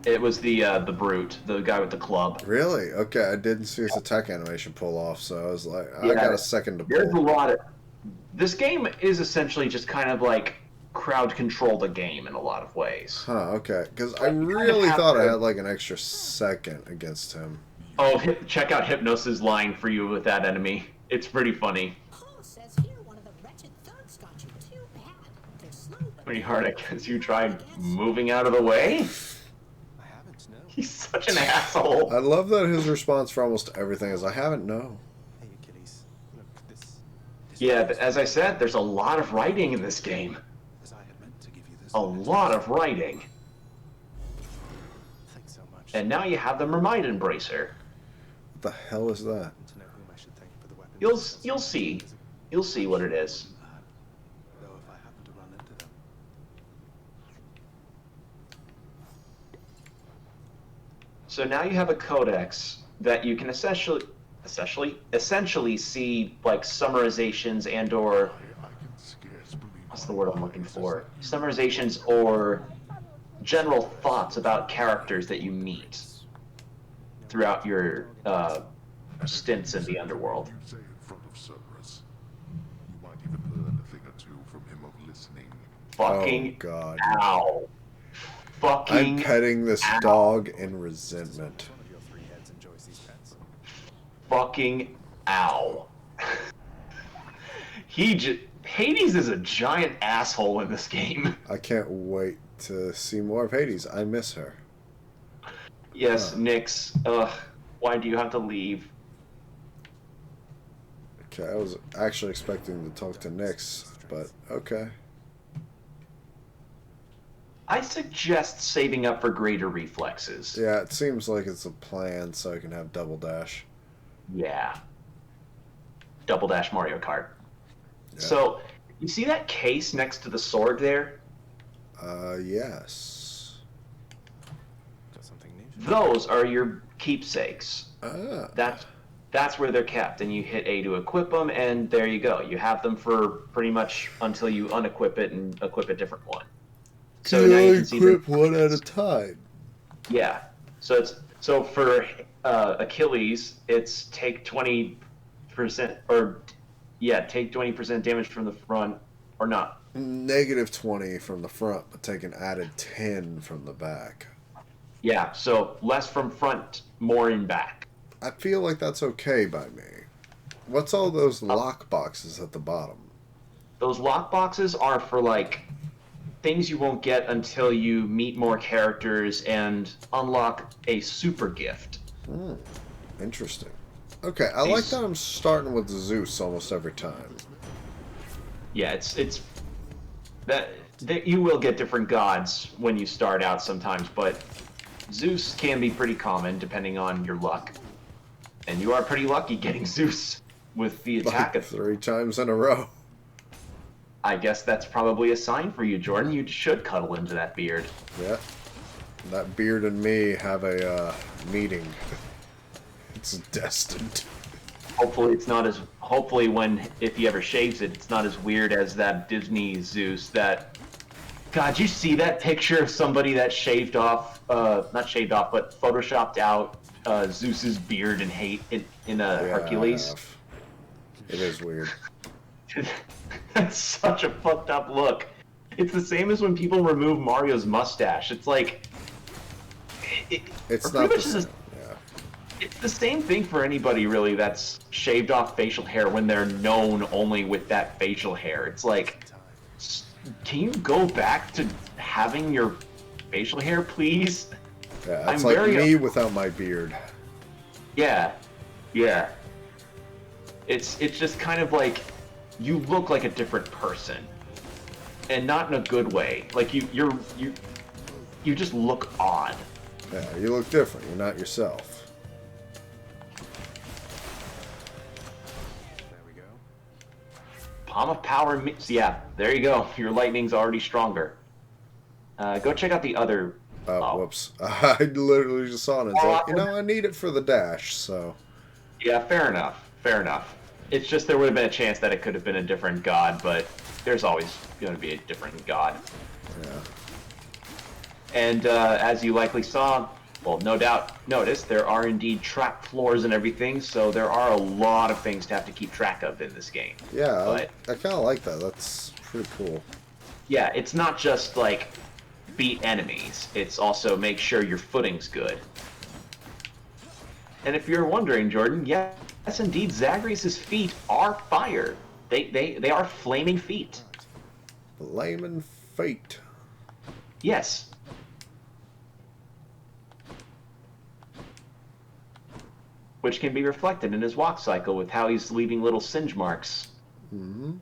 It was the brute, the guy with the club. Really? Okay, I didn't see his attack animation pull off, so I was like, I Yeah, got a second to There's a pull. lot of... This game is essentially just kind of like crowd control the game in a lot of ways. Huh, okay. Because I You kind of really have thought I to- had like an extra second against him. Oh, check out Hypnos' line for you with that enemy. It's pretty funny. Paul says here one of the wretched thugs got you. Too bad. They're slow but Sweetheart, I guess you tried moving out of the way? I haven't, no. He's such an asshole. I love that his response for almost everything is, I haven't, no. Hey, Achilles. Look, this Yeah, but as I said, there's a lot of writing in this game. as I had meant to give you this. A lot of writing. Thanks so much. And now you have the Mermaid Embracer. What the hell is that? to know whom I should thank for the weapon. You'll see. You'll see what it is. Though if I happen to run into them. So now you have a codex that you can essentially see like summarizations and or I can scarce believe what's my the word I'm eyes looking as for? I- Summarizations or general thoughts about characters that you meet throughout your stints in the underworld. You say in front of Cerberus. You might even learn a thing or two from him of listening. Fucking Oh, God. ow. Fucking I'm petting this ow. dog in resentment. One of your three heads enjoys these pets. Fucking ow. Hades is a giant asshole in this game. I can't wait to see more of Hades. I miss her. Yes, Huh. Nyx. Why do you have to leave? Okay, I was actually expecting to talk to Nyx, but okay. I suggest saving up for greater reflexes. Yeah, it seems like it's a plan so I can have double dash. Yeah. Double Dash Mario Kart. Yeah. So, you see that case next to the sword there? Yes. Got something new? Those are your keepsakes. Ah. That's where they're kept, and you hit A to equip them, and there you go. You have them for pretty much until you unequip it and equip a diffdifferent one. So now you can see equip one at a time. Yeah. So for Achilles, it's take 20% or take 20% damage from the front or not. Negative 20 from the front, but take an added 10 from the back. Yeah, so less from front, more in back. I feel like that's okay by me. What's all those lock boxes at the bottom? Those lock boxes are for like things you won't get until you meet more characters and unlock a super gift. Interesting. Okay, I like that I'm starting with Zeus almost every time. Yeah, it's that you will get different gods when you start out sometimes, but Zeus can be pretty common depending on your luck. And you are pretty lucky getting Zeus with the attack. Like 3 times in a row. I guess that's probably a sign for you, Jordan. You should cuddle into that beard. Yeah. That beard and me have a meeting. It's destined. Hopefully it's not as if he ever shaves it, it's not as weird as that Disney Zeus that God, you see that picture of somebody that shaved off not shaved off, but photoshopped out Zeus's beard and hate in Yeah, Hercules? I have. It is weird. That's such a fucked up look. It's the same as when people remove Mario's mustache. It's like It's or not pretty the much same. Yeah. it's the same thing for anybody really that's shaved off facial hair when they're known only with that facial hair. It's like, can you go back to having your facial hair, please? Yeah, it's I'm like very me without my beard. Yeah. It's just kind of like you look like a different person, and not in a good way. Like you just look odd. Yeah, you look different. You're not yourself. There we go. Palm of Power. Yeah, there you go. Your lightning's already stronger. Go check out the other. Oh, whoops. I literally just saw it. It's like, I need it for the dash, so. Yeah, fair enough. It's just there would have been a chance that it could have been a different god, but there's always going to be a different god. Yeah. And as you likely saw, well, no doubt noticed, there are indeed trap floors and everything, so there are a lot of things to have to keep track of in this game. Yeah, But, I kind of like that. That's pretty cool. yeah, it's not just like beat enemies, it's also make sure your footing's good. And if you're wondering, Jordan, yes, indeed, Zagreus' feet are fire. They are flaming feet. Flaming fate. Yes. Which can be reflected in his walk cycle with how he's leaving little singe marks. Mm-hmm.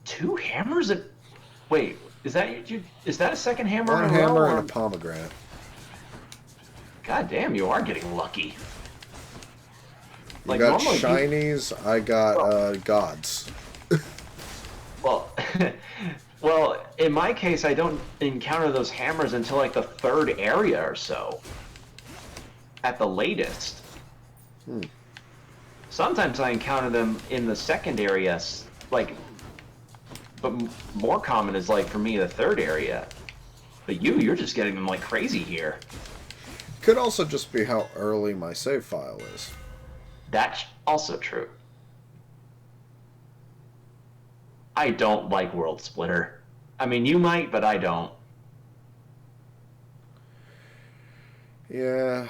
2 hammers and... Wait, is that a second hammer One in a row? hammer Or... and a pomegranate. God damn, you are getting lucky. You got shinies, I got gods. Well, well, in my case, I don't encounter those hammers until like the 3rd area or so. At the latest. Sometimes I encounter them in the 2nd area, like, but more common is like for me the 3rd area. But you're just getting them like crazy here. Could also just be how early my save file is. That's also true. I don't like World Splitter. I mean, you might, but I don't. Yeah.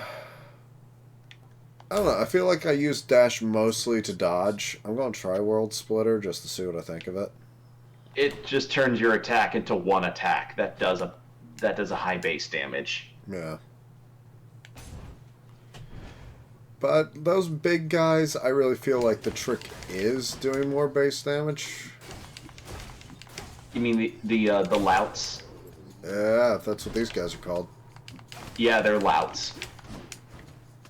I don't know. I feel like I use dash mostly to dodge. I'm going to try World Splitter just to see what I think of it. It just turns your attack into 1 attack. That does a high base damage. Yeah. But those big guys, I really feel like the trick is doing more base damage. You mean the louts? Yeah, if that's what these guys are called. Yeah, they're louts.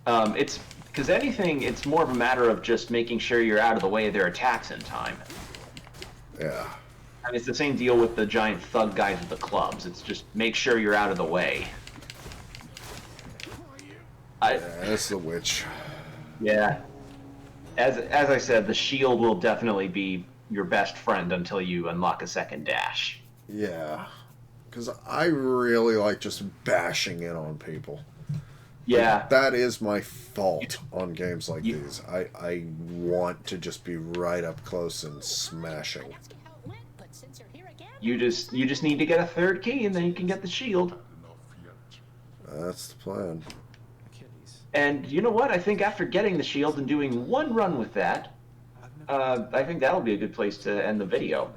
It's because anything, it's more of a matter of just making sure you're out of the way of their attacks in time. Yeah. I mean, it's the same deal with the giant thug guys with the clubs. It's just make sure you're out of the way. Yeah, that's the witch. Yeah. As I said, the shield will definitely be your best friend until you unlock a 2nd dash. Yeah. Because I really like just bashing in on people. Yeah. Like, that is my fault on games like these. I want to just be right up close and smashing. Ask you how it went, but since you're here again, You just need to get a 3rd key and then you can get the shield. That's the plan. Achilles. And you know what? I think after getting the shield and doing 1 run with that, I think that'll be a good place to end the video.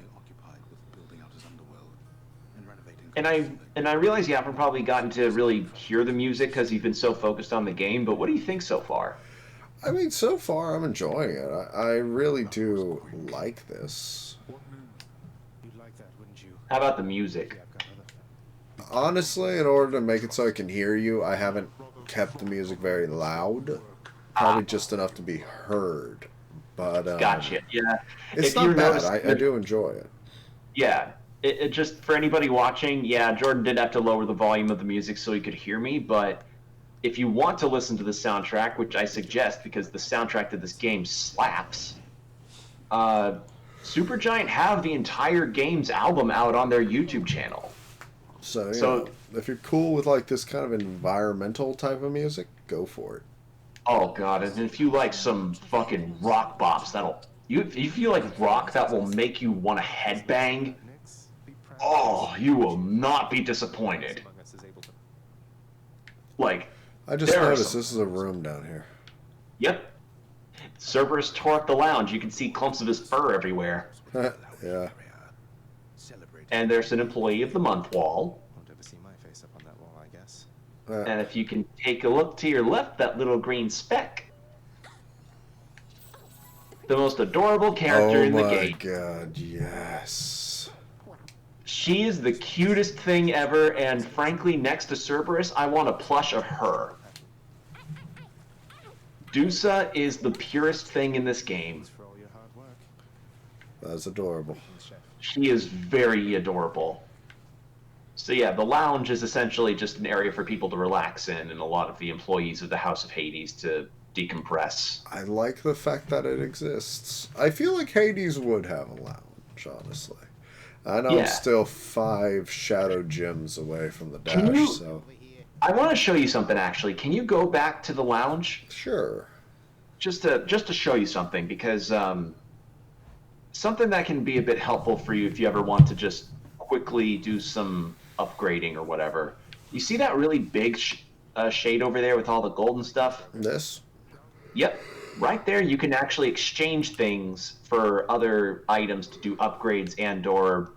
And I realize you haven't probably gotten to really hear the music because you've been so focused on the game, but what do you think so far? I mean, so far I'm enjoying it. I really do like this. You'd like that, wouldn't you? How about the music? Yeah, I've got other. Honestly, in order to make it so I can hear you, I haven't kept the music very loud. Probably just enough to be heard. But Gotcha. Yeah. it's If not you bad. notice I do enjoy it. Yeah. It just, for anybody watching, yeah, Jordan did have to lower the volume of the music so he could hear me, but if you want to listen to the soundtrack, which I suggest because the soundtrack to this game slaps, Supergiant have the entire game's album out on their YouTube channel. So, you So- know, if you're cool with like this kind of environmental type of music, go for it. Oh god, and if you like some fucking rock bops, if you feel like rock that will make you want to headbang, Nix, be proud. oh, you will not be disappointed. Among us is able to. Like, I just There are noticed some- this is a room down here. yep. Cerberus tore up the lounge. You can see clumps of his fur everywhere. Yeah. And there's an employee of the month wall. Won't ever see my face up on that wall, I guess. And if you can take a look to your left, that little green speck. The most adorable character Oh in the my game. god, yes. She is the cutest thing ever, and frankly, next to Cerberus, I want a plush of her. Dusa is the purest thing in this game. Thanks for all your hard work. That's adorable. Chef. She is very adorable. So yeah, the lounge is essentially just an area for people to relax in, and a lot of the employees of the House of Hades to decompress. I like the fact that it exists. I feel like Hades would have a lounge, honestly. I know Yeah. I'm still 5 shadow gems away from the Can dash, you- so I want to show you something actually. Can you go back to the lounge? sure. Just to show you something, because something that can be a bit helpful for you if you ever want to just quickly do some upgrading or whatever. You see that really big shade over there with all the golden stuff? This? Yep. right there you can actually exchange things for other items to do upgrades and or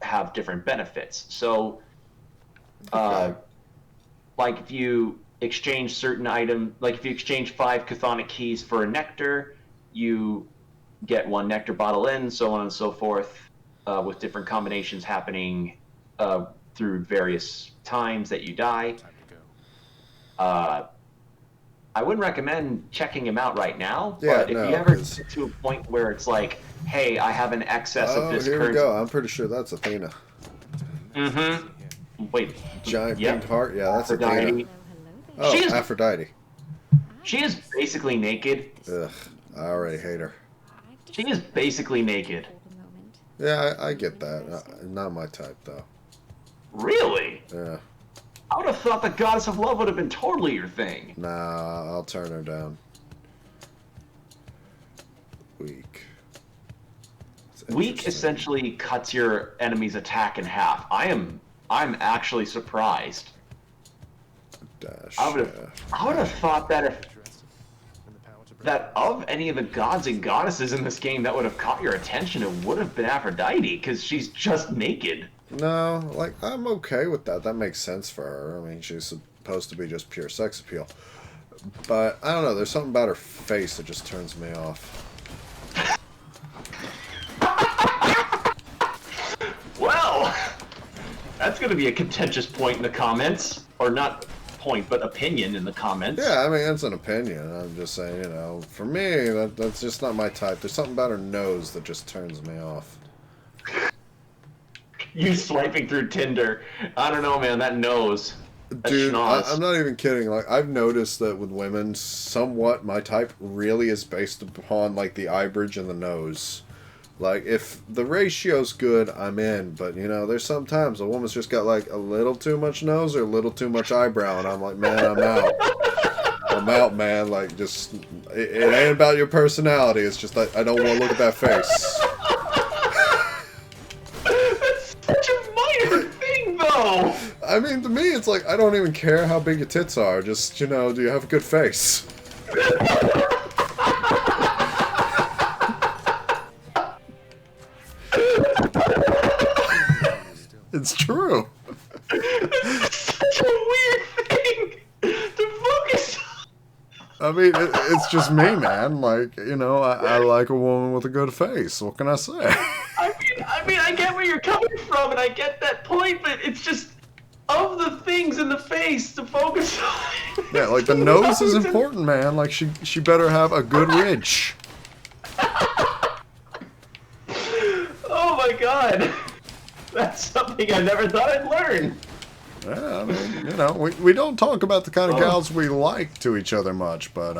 have different benefits. So Okay. like if you exchange certain item, like if you exchange 5 chthonic keys for a nectar, you get 1 nectar bottle in, so on and so forth, with different combinations happening through various times that you die. Time to go. I wouldn't recommend checking him out right now, Yeah, but if no, you ever 'cause- get to a point where it's like, hey, I have an excess of Oh, this here we currency. go. I'm pretty sure that's Athena. Mm-hmm. Wait. Giant Yep. pink heart. Yeah, that's Athena. Aphrodite. Oh, She is- Aphrodite. She is basically naked. Ugh, I already hate her. She is basically naked. Yeah, I get that. Not my type, though. Really? Yeah. I would have thought the Goddess of Love would have been totally your thing. Nah, I'll turn her down. Weak. That's Weak interesting. essentially cuts your enemy's attack in half. I'm actually surprised. Dash. I would have thought that if Interested in the power to bring that of any of the gods and goddesses in this game that would have caught your attention, it would have been Aphrodite, because she's just naked. No, like, I'm okay with that. That makes sense for her. I mean, she's supposed to be just pure sex appeal. But, I don't know, there's something about her face that just turns me off. Well, that's going to be a contentious point in the comments. Or not point, but opinion in the comments. Yeah, I mean, that's an opinion. I'm just saying, you know, for me, that's just not my type. There's something about her nose that just turns me off. You swiping through Tinder. I don't know, man, that nose. That Dude, schnoz. I'm not even kidding. Like, I've noticed that with women, somewhat my type really is based upon, like, the eye bridge and the nose. Like, if the ratio's good, I'm in. But, you know, there's sometimes a woman's just got, like, a little too much nose or a little too much eyebrow, and I'm like, man, I'm out. I'm out, man. Like, just, it ain't about your personality. It's just that I don't want to look at that face. That's such a minor thing, though. I mean, to me, it's like, I don't even care how big your tits are. Just, you know, do you have a good face? It's true. Such a weird thing to focus on. I mean, it's just me, man. Like, you know, I like a woman with a good face. What can I say? I mean, I get where you're coming from, and I get that point, but it's just of the things in the face to focus on. Yeah, like the nose is important, man. Like she better have a good ridge. Oh my god, that's something I never thought I'd learn. Yeah, I mean, you know, we don't talk about the kind of gals we like to each other much, but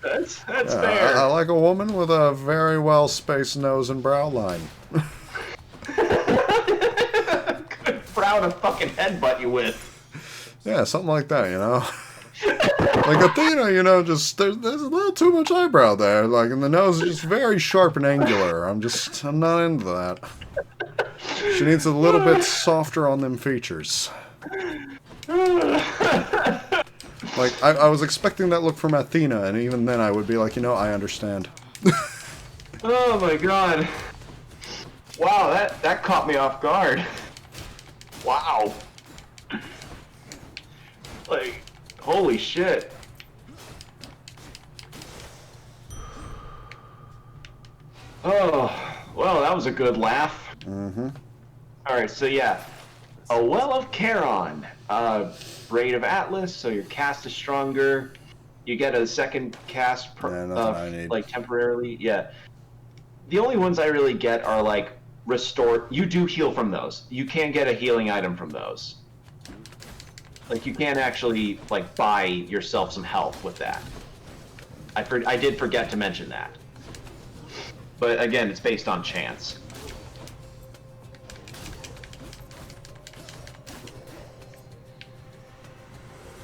That's yeah, fair. I like a woman with a very well spaced nose and brow line. Good brow to fucking headbutt you with. Yeah, something like that, you know. Like Athena, you know, just there's a little too much eyebrow there. Like, and the nose is just very sharp and angular. I'm not into that. She needs a little bit softer on them features. Like, I was expecting that look from Athena, and even then I would be like, you know, I understand. Oh my god. Wow, that caught me off guard. Wow. Like, holy shit. Oh, well, that was a good laugh. Mm-hmm. Alright, so yeah. A Well of Charon. Braid of Atlas, so your cast is stronger. You get a second cast Yeah, nothing I need. like temporarily. Yeah. The only ones I really get are like restore. You do heal from those. You can get a healing item from those. Like you can actually like buy yourself some health with that. I did forget to mention that. But again, it's based on chance.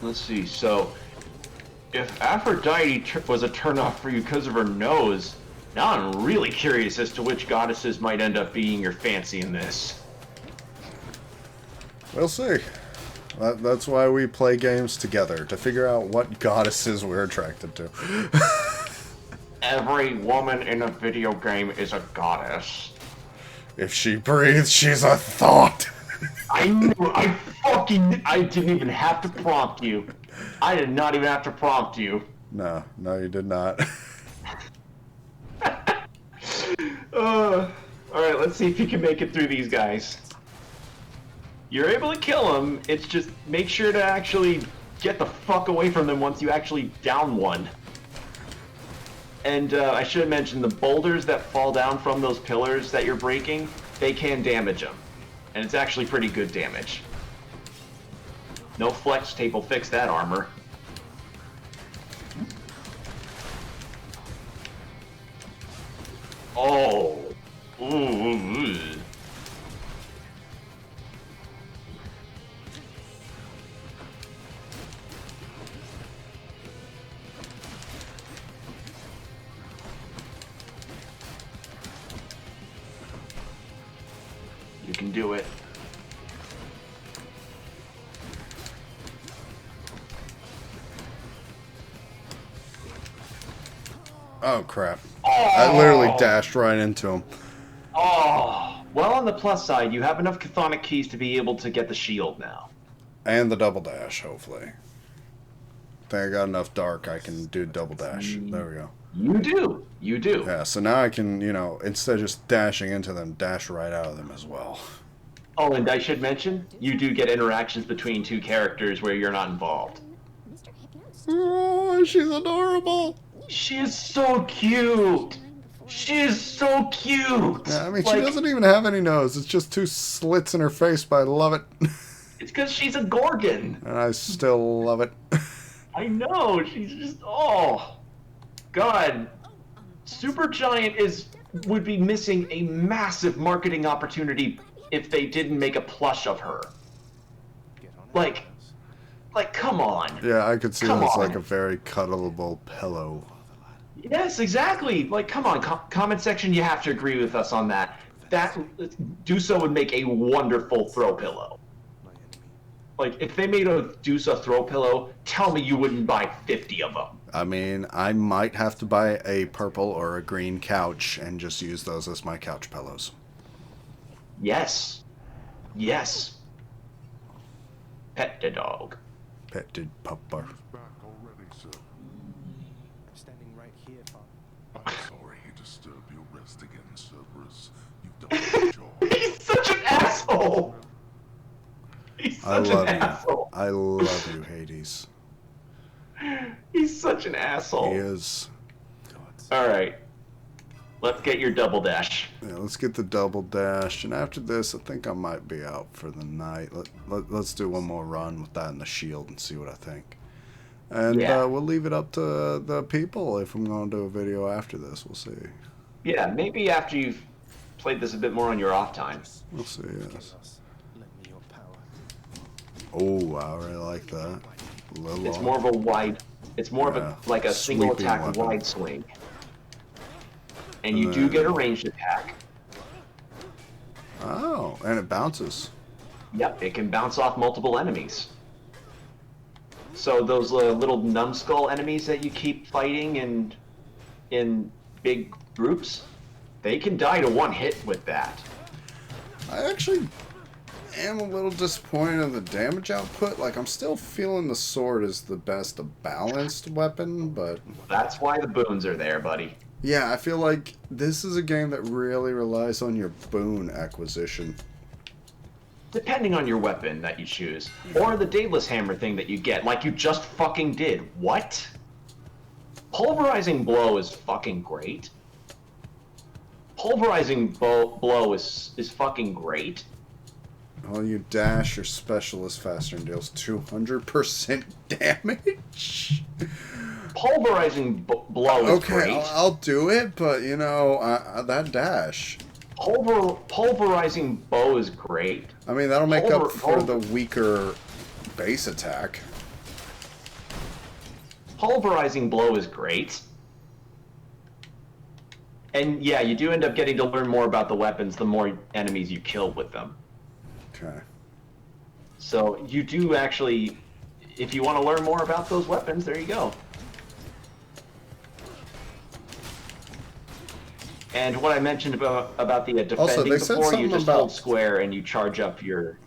Let's see. So, if Aphrodite was a turnoff for you because of her nose, now I'm really curious as to which goddesses might end up being your fancy in this. We'll see. That's why we play games together, to figure out what goddesses we're attracted to. every woman in a video game is a goddess. If she breathes, she's a thought. I knew. I didn't even have to prompt you. I did not even have to prompt you. No, you did not. Alright, let's see if you can make it through these guys. You're able to kill them, it's just make sure to actually get the fuck away from them once you actually down one. And I should have mentioned the boulders that fall down from those pillars that you're breaking, they can damage them. And it's actually pretty good damage. No flex tape will fix that armor. Oh. Ooh. You can do it. Oh, crap. I literally dashed right into him. Oh, well, on the plus side, you have enough chthonic keys to be able to get the shield now. And the double dash, hopefully. I think I got enough dark I can do double dash. There we go. You do. You do. Yeah, so now I can, you know, instead of just dashing into them, dash right out of them as well. Oh, and I should mention, you do get interactions between two characters where you're not involved. Mr. Hypnos. Oh, she's adorable. She is so cute. She is so cute. Yeah, I mean, Like, she doesn't even have any nose. It's just two slits in her face, but I love it. It's because she's a Gorgon. And I still love it. I know. She's just, oh, God. Supergiant would be missing a massive marketing opportunity if they didn't make a plush of her. Get on it, Like, Hypnos. come on. Yeah, I could see Come that's on. like a very cuddleable pillow. Yes, exactly. Like, come on, comment section, you have to agree with us on that. That Dusa would make a wonderful throw pillow. My enemy. Like, if they made a Dusa throw pillow, tell me you wouldn't buy 50 of them. I mean, I might have to buy a purple or a green couch and just use those as my couch pillows. Yes. Yes. Pet the dog. Petted pupper. Back already, sir. I'm standing right here, Father. I'm sorry to disturb your rest again, Cerberus. You've done a good job. He's such an asshole! He's I such love an you. asshole. I love you, Hades. He's such an asshole. He is. Gods. Alright. Let's get your double dash. Yeah, let's get the double dash, and after this, I think I might be out for the night. Let's do one more run with that and the shield and see what I think. And Yeah. we'll leave it up to the people if I'm going to do a video after this. We'll see. Yeah, maybe after you've played this a bit more on your off time. We'll see, yes. Chaos, lend me your power. Oh, I really like that. A little It's long. more of a wide, it's more Yeah, of a, like a single sweeping attack weapon. wide swing. And you do get a ranged attack. Oh, and it bounces. Yep, it can bounce off multiple enemies. So those little numbskull enemies that you keep fighting in big groups, they can die to one hit with that. I actually am a little disappointed in the damage output. Like, I'm still feeling the sword is the best balanced weapon, but That's why the boons are there, buddy. yeah, I feel like this is a game that really relies on your boon acquisition. Depending on your weapon that you choose. Or the Daedalus Hammer thing that you get, like you just fucking did. What? Pulverizing Blow is fucking great. Pulverizing Blow is fucking great. Well, you dash your specialist faster and deals 200% damage. Pulverizing Blow is Okay, great. I'll do it, but you know, that dash. Pulverizing Bow is great. I mean, that'll make up for Pulver- the weaker base attack. Pulverizing Blow is great. And yeah, you do end up getting to learn more about the weapons the more enemies you kill with them. Okay. So you do actually, if you want to learn more about those weapons, there you go. And what I mentioned about the defending Also, they said before, you something just about- hold square and you charge up your...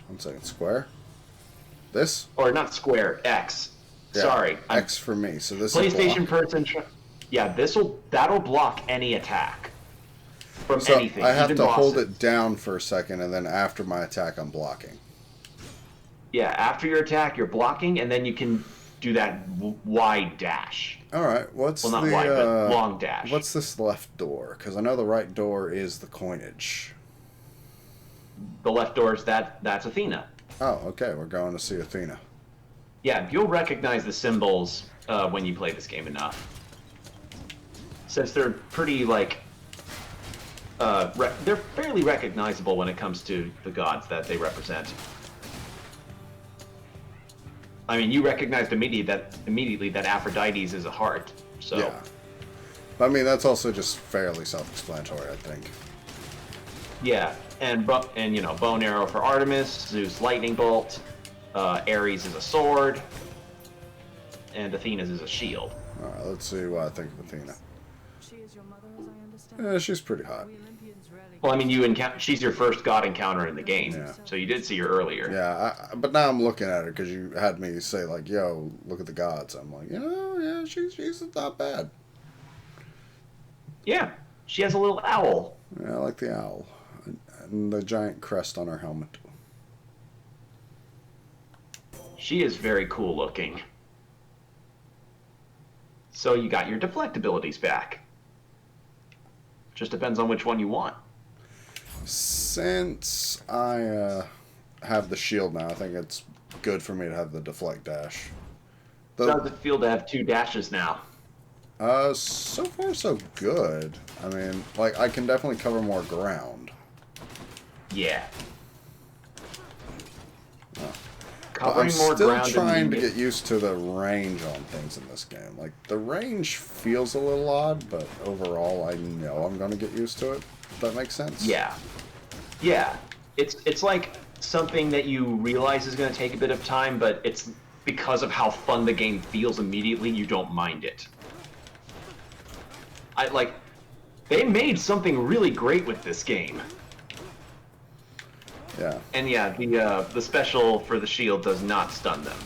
1 second, square? This? Or not square, X. Yeah, Sorry. X for me, so this is PlayStation block. person... Yeah, that'll block any attack. From So anything, I have even to hold bosses. it down for a second, and then after my attack, I'm blocking. Yeah, after your attack, you're blocking, and then you can do that wide dash. Alright, what's Well, not the... wide, but long dash. What's this left door? Because I know the right door is the coinage. The left door is that's Athena. Oh, okay, we're going to see Athena. Yeah, you'll recognize the symbols when you play this game enough. Since they're pretty, like... they're fairly recognizable when it comes to the gods that they represent. I mean, you recognized immediately that Aphrodite's is a heart, so... Yeah. But, I mean, that's also just fairly self-explanatory, I think. Yeah, and you know, bow and arrow for Artemis, Zeus lightning bolt, Ares is a sword, and Athena's is a shield. Alright, let's see what I think of Athena. She is your mother, as I understand. Yeah, she's pretty hot. We Olympians rarely Well, I mean, she's your first god encounter in the game, Yeah. so you did see her earlier. Yeah, but now I'm looking at her because you had me say, like, yo, look at the gods. I'm like, yeah, she's not bad. Yeah, she has a little owl. Yeah, I like the owl. And the giant crest on her helmet. She is very cool looking. So you got your deflect abilities back. Just depends on which one you want. Since I have the shield now, I think it's good for me to have the deflect dash. How does it feel to have 2 dashes now? So far so good. I mean, like, I can definitely cover more ground. Yeah. But Covering I'm more still ground trying and to get used to the range on things in this game. Like, the range feels a little odd, but overall I know I'm going to get used to it. If that makes sense? Yeah. Yeah. It's like something that you realize is going to take a bit of time, but it's because of how fun the game feels immediately, you don't mind it. They made something really great with this game. Yeah. And yeah, the special for the shield does not stun them.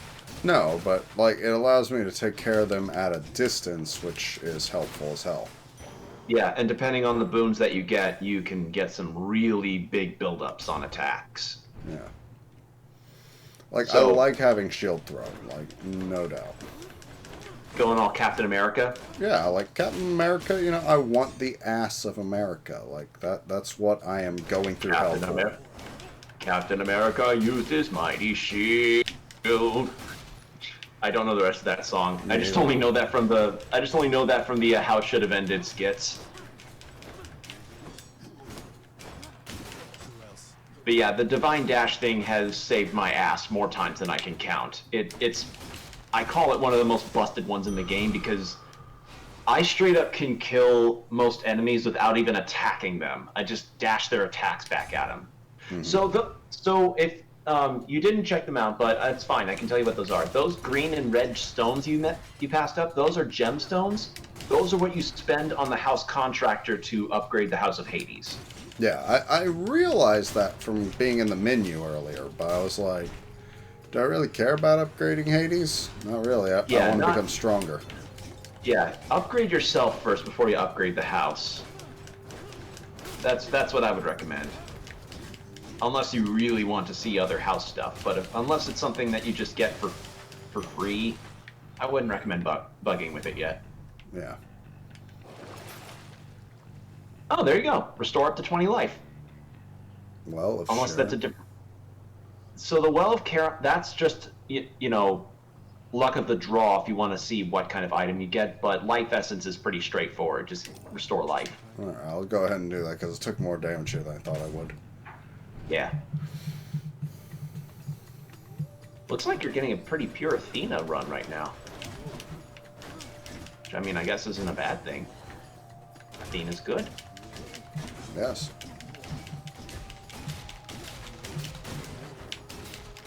No, but, like, it allows me to take care of them at a distance, which is helpful as hell. Yeah, and depending on the boons that you can get some really big buildups on attacks. Yeah. Like, So- I like having shield throw, like, no doubt. Going all Captain America. Yeah, like Captain America, you know, I want the ass of America. Like, that's what I am going through hell for. Captain America used his mighty shield. I don't know the rest of that song. I just only know that from the How It Should Have Ended skits. But yeah, the Divine Dash thing has saved my ass more times than I can count. I call it one of the most busted ones in the game because I straight up can kill most enemies without even attacking them. I just dash their attacks back at them. Mm-hmm. So if you didn't check them out, but it's fine. I can tell you what those are. Those green and red stones you passed up, those are gemstones. Those are what you spend on the house contractor to upgrade the House of Hades. Yeah, I realized that from being in the menu earlier, but I was like, do I really care about upgrading Hades? Not really. I want to become stronger. Yeah, upgrade yourself first before you upgrade the house. That's what I would recommend. Unless you really want to see other house stuff, but unless it's something that you just get for free, I wouldn't recommend bugging with it yet. Yeah. Oh, there you go. Restore up to 20 life. Well, unless that's a different. So the Well of Care, that's just you know, luck of the draw if you want to see what kind of item you get. But Life Essence is pretty straightforward. Just restore life. All right, I'll go ahead and do that because it took more damage here than I thought I would. Yeah. Looks like you're getting a pretty pure Athena run right now. Which, I mean, I guess isn't a bad thing. Athena's good. Yes.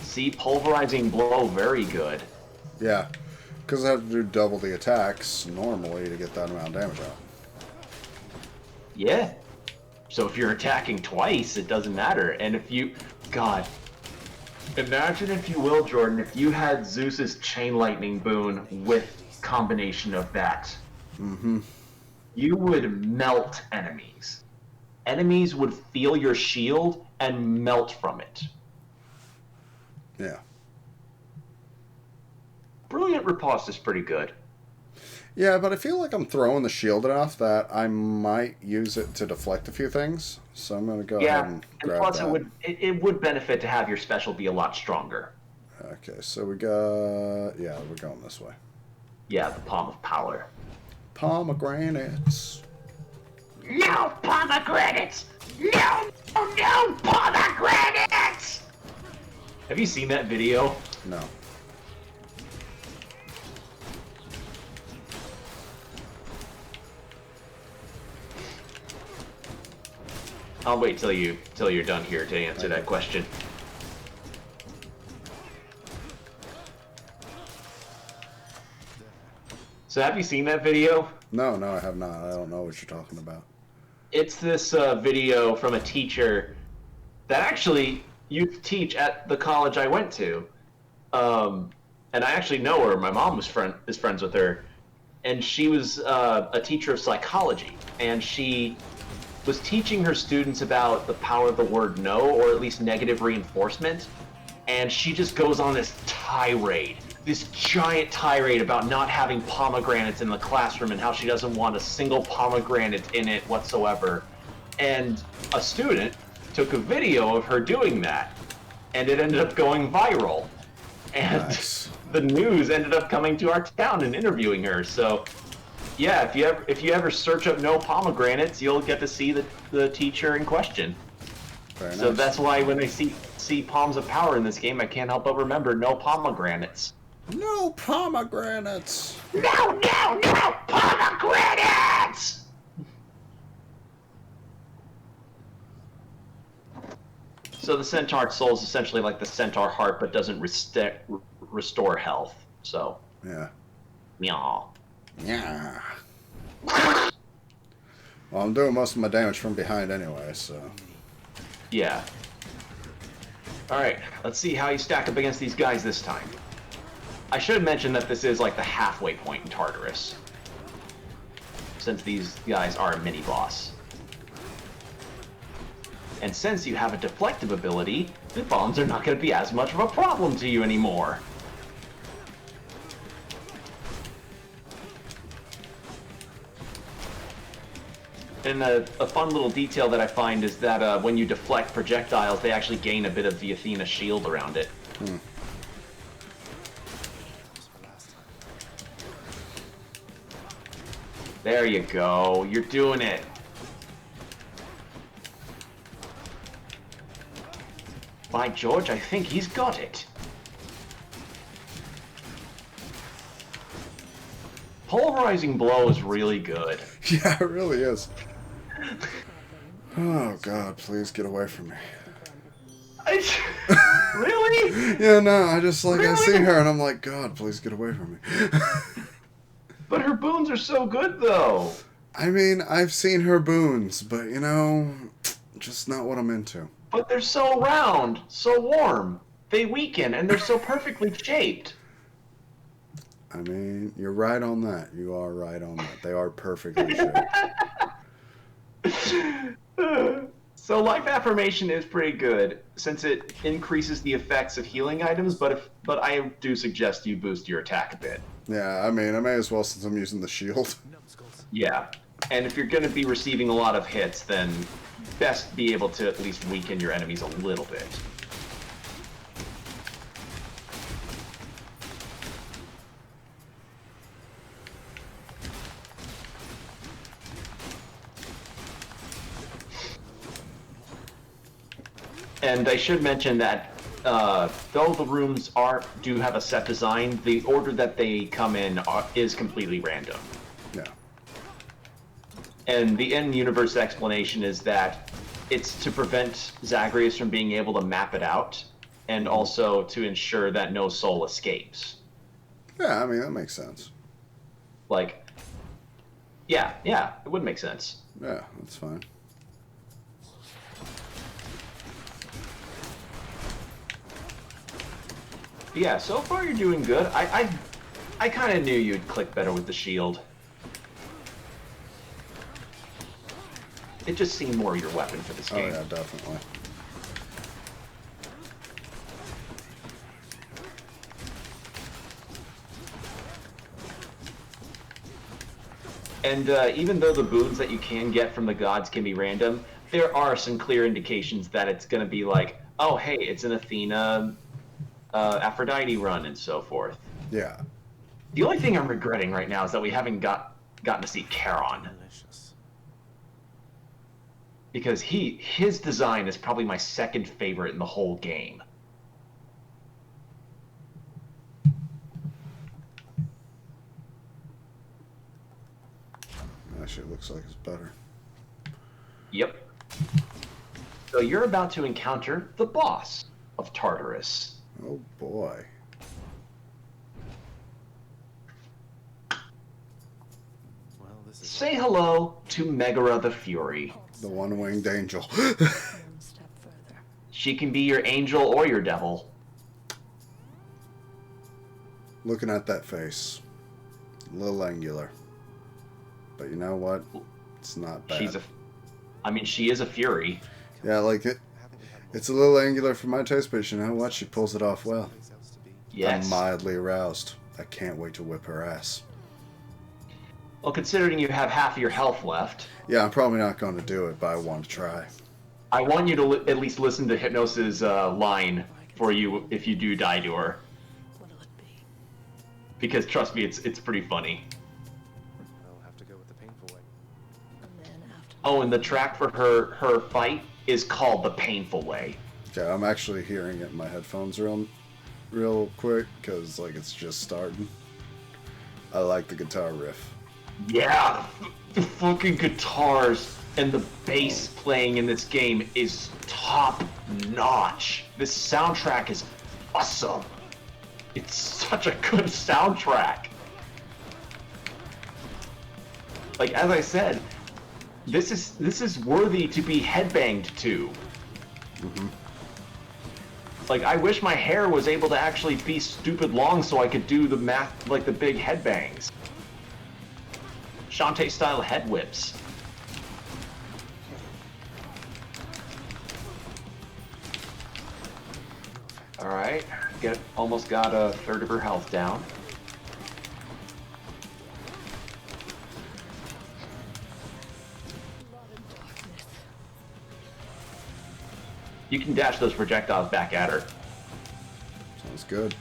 See, pulverizing blow, very good. Yeah. Because I have to do double the attacks normally to get that amount of damage out. Yeah. So if you're attacking twice, it doesn't matter. And if you... God. Imagine, if you will, Jordan, if you had Zeus's Chain Lightning boon with combination of that. Mm-hmm. You would melt enemies. Enemies would feel your shield and melt from it. Yeah. Brilliant Riposte is pretty good. Yeah, but I feel like I'm throwing the shield enough that I might use it to deflect a few things. So I'm going to go ahead and grab plus that. it would benefit to have your special be a lot stronger. Okay, so we got... Yeah, we're going this way. Yeah, the Palm of Power. Pomegranates. No pomegranates! No, no, no pomegranates! Have you seen that video? No. I'll wait till you're done here to answer that question. So have you seen that video? No, I have not. I don't know what you're talking about. It's this video from a teacher that actually used to teach at the college I went to. And I actually know her. My mom is friends with her. And she was a teacher of psychology. And she was teaching her students about the power of the word no, or at least negative reinforcement. And she just goes on this tirade. This giant tirade about not having pomegranates in the classroom and how she doesn't want a single pomegranate in it whatsoever. And a student took a video of her doing that, and it ended up going viral. And Nice. the news ended up coming to our town and interviewing her. So, yeah, if you ever search up no pomegranates, you'll get to see the teacher in question. Very So nice. that's why when I see Palms of Power in this game, I can't help but remember no pomegranates. No pomegranates! No pomegranates! So the Centaur soul is essentially like the Centaur heart, but doesn't restore health. So, Yeah. meow. Yeah. Well, I'm doing most of my damage from behind anyway, so... Yeah. Alright, let's see how you stack up against these guys this time. I should mention that this is like the halfway point in Tartarus, since these guys are a mini-boss. And since you have a deflective ability, the bombs are not going to be as much of a problem to you anymore. And a fun little detail that I find is that when you deflect projectiles, they actually gain a bit of the Athena shield around it. There you go. You're doing it. By George, I think he's got it. Polarizing Blow is really good. Yeah, it really is. Oh, God, please get away from me. Really? Yeah, no, I just, like, I see Really? her and I'm like, God, please get away from me. But her boons are so good, though. I mean, I've seen her boons, but, you know, just not what I'm into. But they're so round, so warm. They weaken, and they're so perfectly shaped. I mean, you're right on that. You are right on that. They are perfectly shaped. So Life Affirmation is pretty good, since it increases the effects of healing items, but I do suggest you boost your attack a bit. Yeah, I mean, I may as well since I'm using the shield. Yeah, and if you're going to be receiving a lot of hits, then best be able to at least weaken your enemies a little bit. And I should mention that though the rooms do have a set design, the order that they come in is completely random. Yeah. And the in-universe explanation is that it's to prevent Zagreus from being able to map it out, and also to ensure that no soul escapes. Yeah, I mean, that makes sense. Like, yeah, it would make sense. Yeah, that's fine. But yeah, so far you're doing good. I kind of knew you'd click better with the shield. It just seemed more your weapon for this Oh, game. yeah, definitely. And even though the boons that you can get from the gods can be random, there are some clear indications that it's going to be like, oh, hey, it's an Athena, Aphrodite run and so forth. Yeah. The only thing I'm regretting right now is that we haven't gotten to see Charon. Delicious. Because his design is probably my second favorite in the whole game. Actually, it looks like it's better. Yep. So you're about to encounter the boss of Tartarus. Oh, boy. Well, this is Say hello to Megara the Fury. The one-winged angel. One step further. She can be your angel or your devil. Looking at that face. A little angular. But you know what? It's not bad. She is a fury. Yeah, like it. It's a little angular for my taste, but you know what? She pulls it off well. Yes. I'm mildly aroused. I can't wait to whip her ass. Well, considering you have half of your health left, Yeah, I'm probably not going to do it, but I want to try. I want you to at least listen to Hypnos's line for you if you do die to her. What'll it be? Because trust me, it's pretty funny. I'll have to go with the painful way. And then after Oh, and the track for her fight is called The Painful Way. Okay, I'm actually hearing it in my headphones real quick, because, like, it's just starting. I like the guitar riff. Yeah, the fucking guitars and the bass playing in this game is top notch. This soundtrack is awesome. It's such a good soundtrack. Like, as I said, this is worthy to be headbanged to. Like, I wish my hair was able to actually be stupid long so I could do the math, like the big headbangs. Shantae style head whips. Alright, almost got a third of her health down. You can dash those projectiles back at her. Sounds good.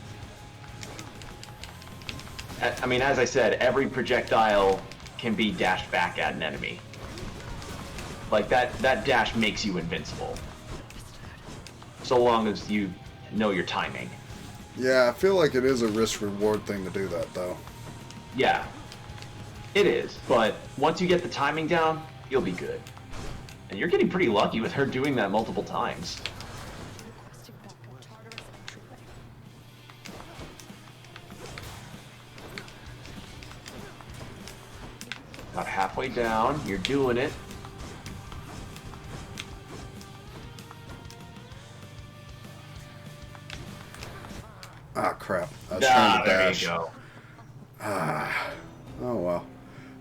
I mean, as I said, every projectile can be dashed back at an enemy. Like, that dash makes you invincible. So long as you know your timing. Yeah, I feel like it is a risk-reward thing to do that, though. Yeah, it is. But once you get the timing down, you'll be good. And you're getting pretty lucky with her doing that multiple times. requesting backup Tartarus entryway. About halfway down, you're doing it. Ah, crap. I was trying to There dash. you go. Oh, well.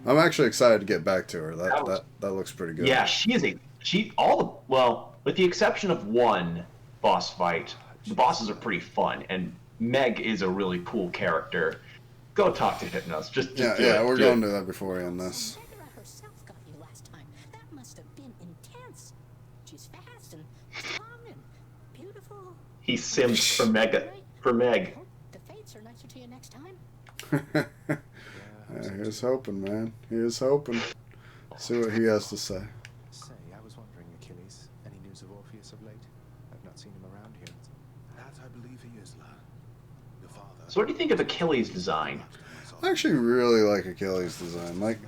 I'm actually excited to get back to her. That was- That looks pretty good. Yeah, with the exception of one boss fight, the bosses are pretty fun, and Meg is a really cool character. Go talk to Hypnos. Just do Yeah, it. we're Do going it. to that before we end this. Megara herself got you last time. That must have been intense. She's fast and strong and beautiful. He simps for Meg. Hope the fates are nicer to you next time. Yeah, here's hoping, man. Here's hoping. See what he has to say. Say, I was wondering, Achilles, any news of Orpheus of late? I've not seen him around here. That I believe he is, lad. Your father. So what do you think of Achilles' design? I actually really like Achilles' design. Like,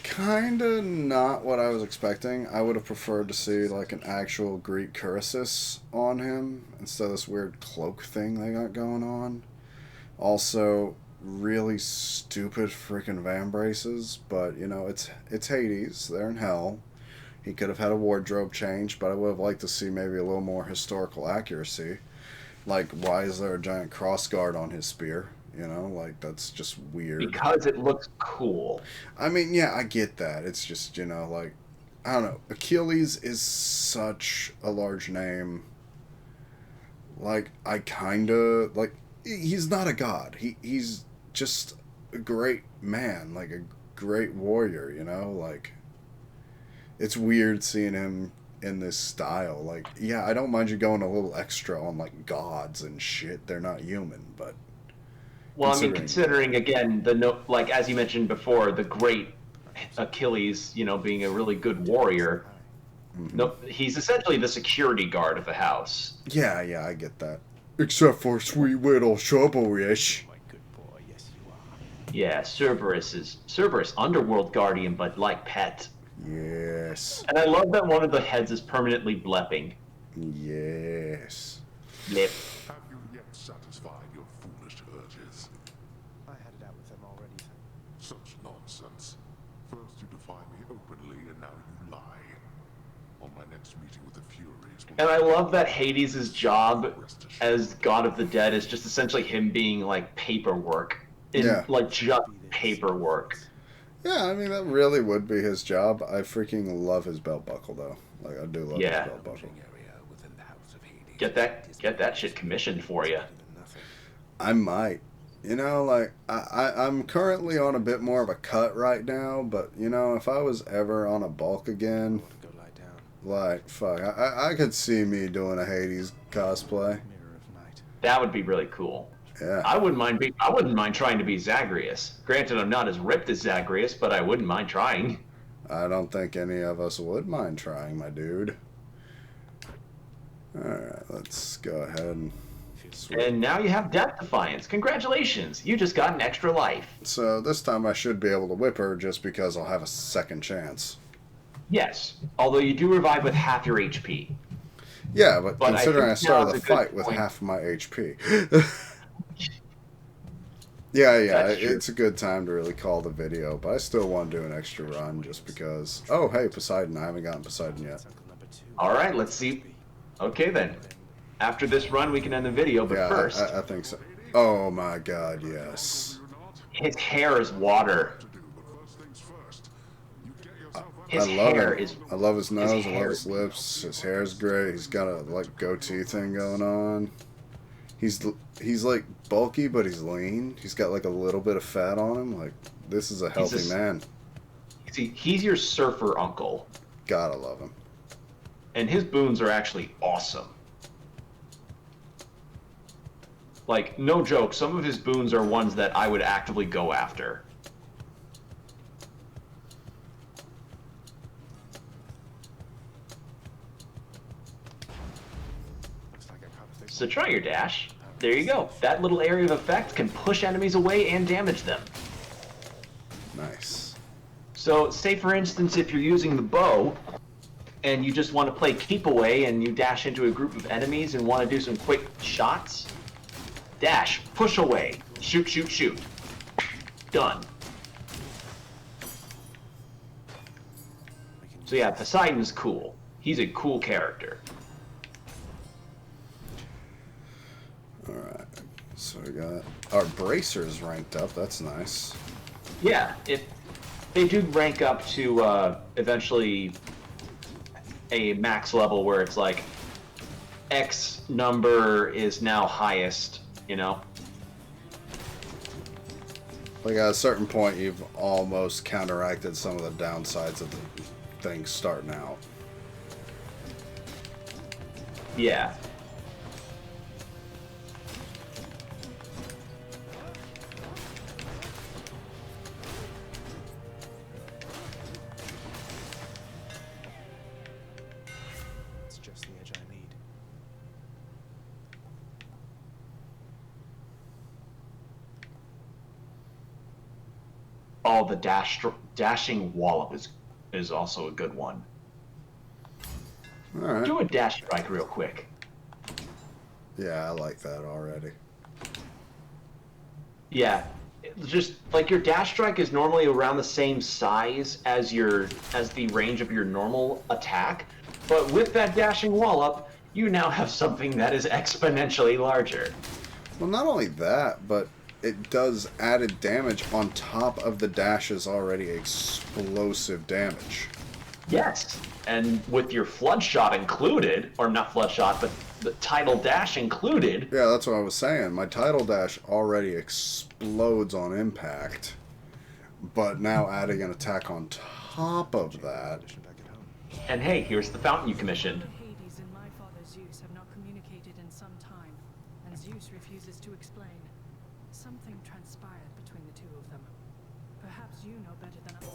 kinda not what I was expecting. I would have preferred to see, like, an actual Greek cuirass on him instead of this weird cloak thing they got going on. Also, really stupid freaking van braces, but you know, it's Hades. They're in hell. He could have had a wardrobe change, but I would have liked to see maybe a little more historical accuracy. Like, why is there a giant crossguard on his spear? You know, like, that's just weird. Because it looks cool. I mean, yeah, I get that. It's just, you know, like, I don't know. Achilles is such a large name. Like, I kind of, like, he's not a god. He's just a great man, like a great warrior, you know? Like, it's weird seeing him in this style. Like, yeah, I don't mind you going a little extra on, like, gods and shit. They're not human, but... Well, I mean, considering again like as you mentioned before, the great Achilles, you know, being a really good warrior. No, he's essentially the security guard of the house. Yeah, I get that. Except for sweet little Shovel-ish. My good boy, yes you are. Yeah, Cerberus, underworld guardian, but like pet. Yes. And I love that one of the heads is permanently blepping. Yes. Blip. Have you yet satisfied your foolish urges? I had it out with them already, thank Such nonsense. First you defy me openly, and now you lie. On my next meeting with the Furies... And I love that Hades' job as God of the Dead is just essentially him being like paperwork. Like just paperwork. Yeah, I mean, that really would be his job. I freaking love his belt buckle, though. Like, I do love his belt buckle. Get that shit commissioned for you. I might. You know, like, I'm currently on a bit more of a cut right now, but, you know, if I was ever on a bulk again, Go lie down. like, fuck, I could see me doing a Hades cosplay. Mirror of night. That would be really cool. Yeah. I wouldn't mind trying to be Zagreus. Granted, I'm not as ripped as Zagreus, but I wouldn't mind trying. I don't think any of us would mind trying, my dude. Alright, let's go ahead and switch. And now you have Death Defiance. Congratulations, you just got an extra life. So this time I should be able to whip her just because I'll have a second chance. Yes, although you do revive with half your HP. Yeah, but But I considering I think started now's the a good fight with point. half my HP. Yeah, That's true. it's a good time to really call the video, but I still want to do an extra run just because... Oh, hey, Poseidon. I haven't gotten Poseidon yet. Uncle number 2. All right, let's see. Okay then. After this run, we can end the video, but Yeah, first, I think so. Oh my god, yes. his hair is water. His I love hair it. is. I love his nose, I love hair his lips, his hair's great, he's got a, like, goatee thing going on. He's like, bulky, but he's lean. He's got, like, a little bit of fat on him. Like, this is a healthy man. See, he's your surfer uncle, Gotta love him. and his boons are actually awesome. Like, no joke, some of his boons are ones that I would actively go after. Looks like I caught a big So try your dash. There you go. That little area of effect can push enemies away and damage them. Nice. So, say for instance, if you're using the bow, and you just want to play keep away and you dash into a group of enemies and want to do some quick shots, dash, push away, shoot, shoot, shoot. Done. So yeah, Poseidon's cool. He's a cool character. Alright. So we got our bracers ranked up. That's nice. Yeah, they do rank up to eventually a max level where it's like X number is now highest, you know? Like, at a certain point, you've almost counteracted some of the downsides of the things starting out. Yeah. It's just the edge I need. Oh, the dashing wallop is also a good one. Alright. Do a dash strike real quick. Yeah, I like that already. Yeah, just like your dash strike is normally around the same size as the range of your normal attack, but with that dashing wall up, you now have something that is exponentially larger. Well, not only that, but it does added damage on top of the dash's already explosive damage. Yes, and with your flood shot included, or not flood shot, but the tidal dash included. Yeah, that's what I was saying. My tidal dash already explodes on impact, but now adding an attack on top of that. Back at home. And hey, here's the fountain you commissioned. Hades and my father Zeus have not communicated in some time, and Zeus refuses to explain. Something transpired between the two of them. Perhaps you know better than I.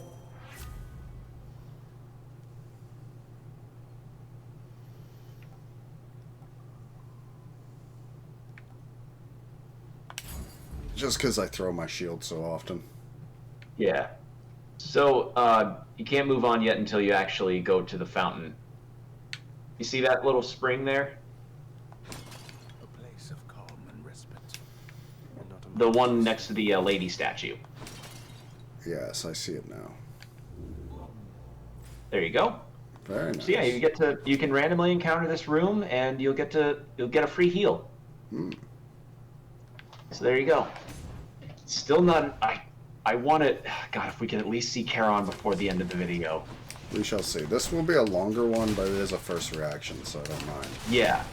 Just because I throw my shield so often. Yeah. So, you can't move on yet until you actually go to the fountain. You see that little spring there? A place of calm and respite. And not a The one next to the lady statue. Yes, I see it now. There you go. Very nice. So yeah, you can randomly encounter this room, and you'll get a free heal. So there you go. Still not. I want it. God, if we can at least see Charon before the end of the video. We shall see. This will be a longer one, but it is a first reaction, so I don't mind. Yeah.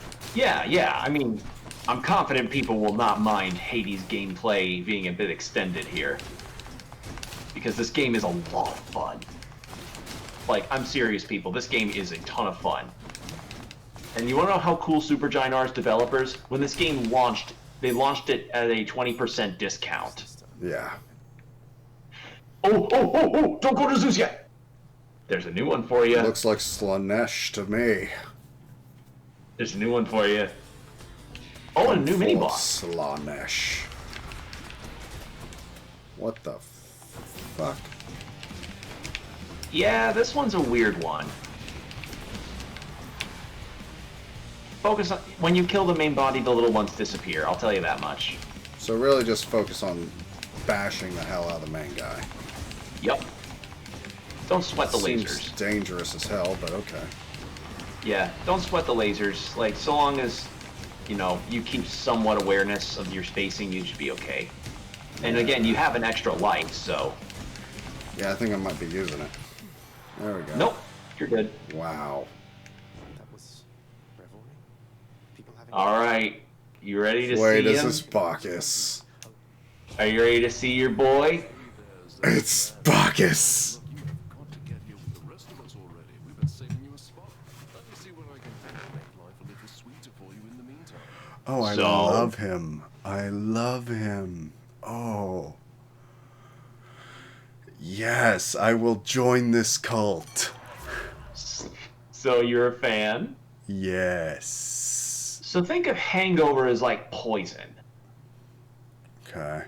I mean, I'm confident people will not mind Hades gameplay being a bit extended here, because this game is a lot of fun. Like, I'm serious, people. This game is a ton of fun. And you want to know how cool Supergiant are as developers? When this game launched, they launched it at a 20% discount. Yeah. Oh! Don't go to Zeus yet! There's a new one for you. Looks like Slanesh to me. There's a new one for you. Oh, and a new Full mini-boss. Slanesh. What the fuck? Yeah, this one's a weird one. Focus on... When you kill the main body, the little ones disappear. I'll tell you that much. So really just focus on bashing the hell out of the main guy. Yep. Don't sweat the Seems lasers. dangerous as hell, but okay. Yeah, don't sweat the lasers. Like, so long as, you know, you keep somewhat awareness of your spacing, you should be okay. And again, you have an extra life, so... Yeah, I think I might be using it. There we go. Nope, you're good. Wow. That was revelry. People having. Alright, you ready to Wait, see is him? this Bacchus? Are you ready to see your boy? It's Bacchus! You have got to get here with the rest of us already. We've been saving you a spot. Let me see what I can do to make life a little sweeter for you in the meantime. Oh, I So- love him. I love him. Oh. Yes, I will join this cult. So you're a fan? Yes. So think of Hangover as like poison. Okay.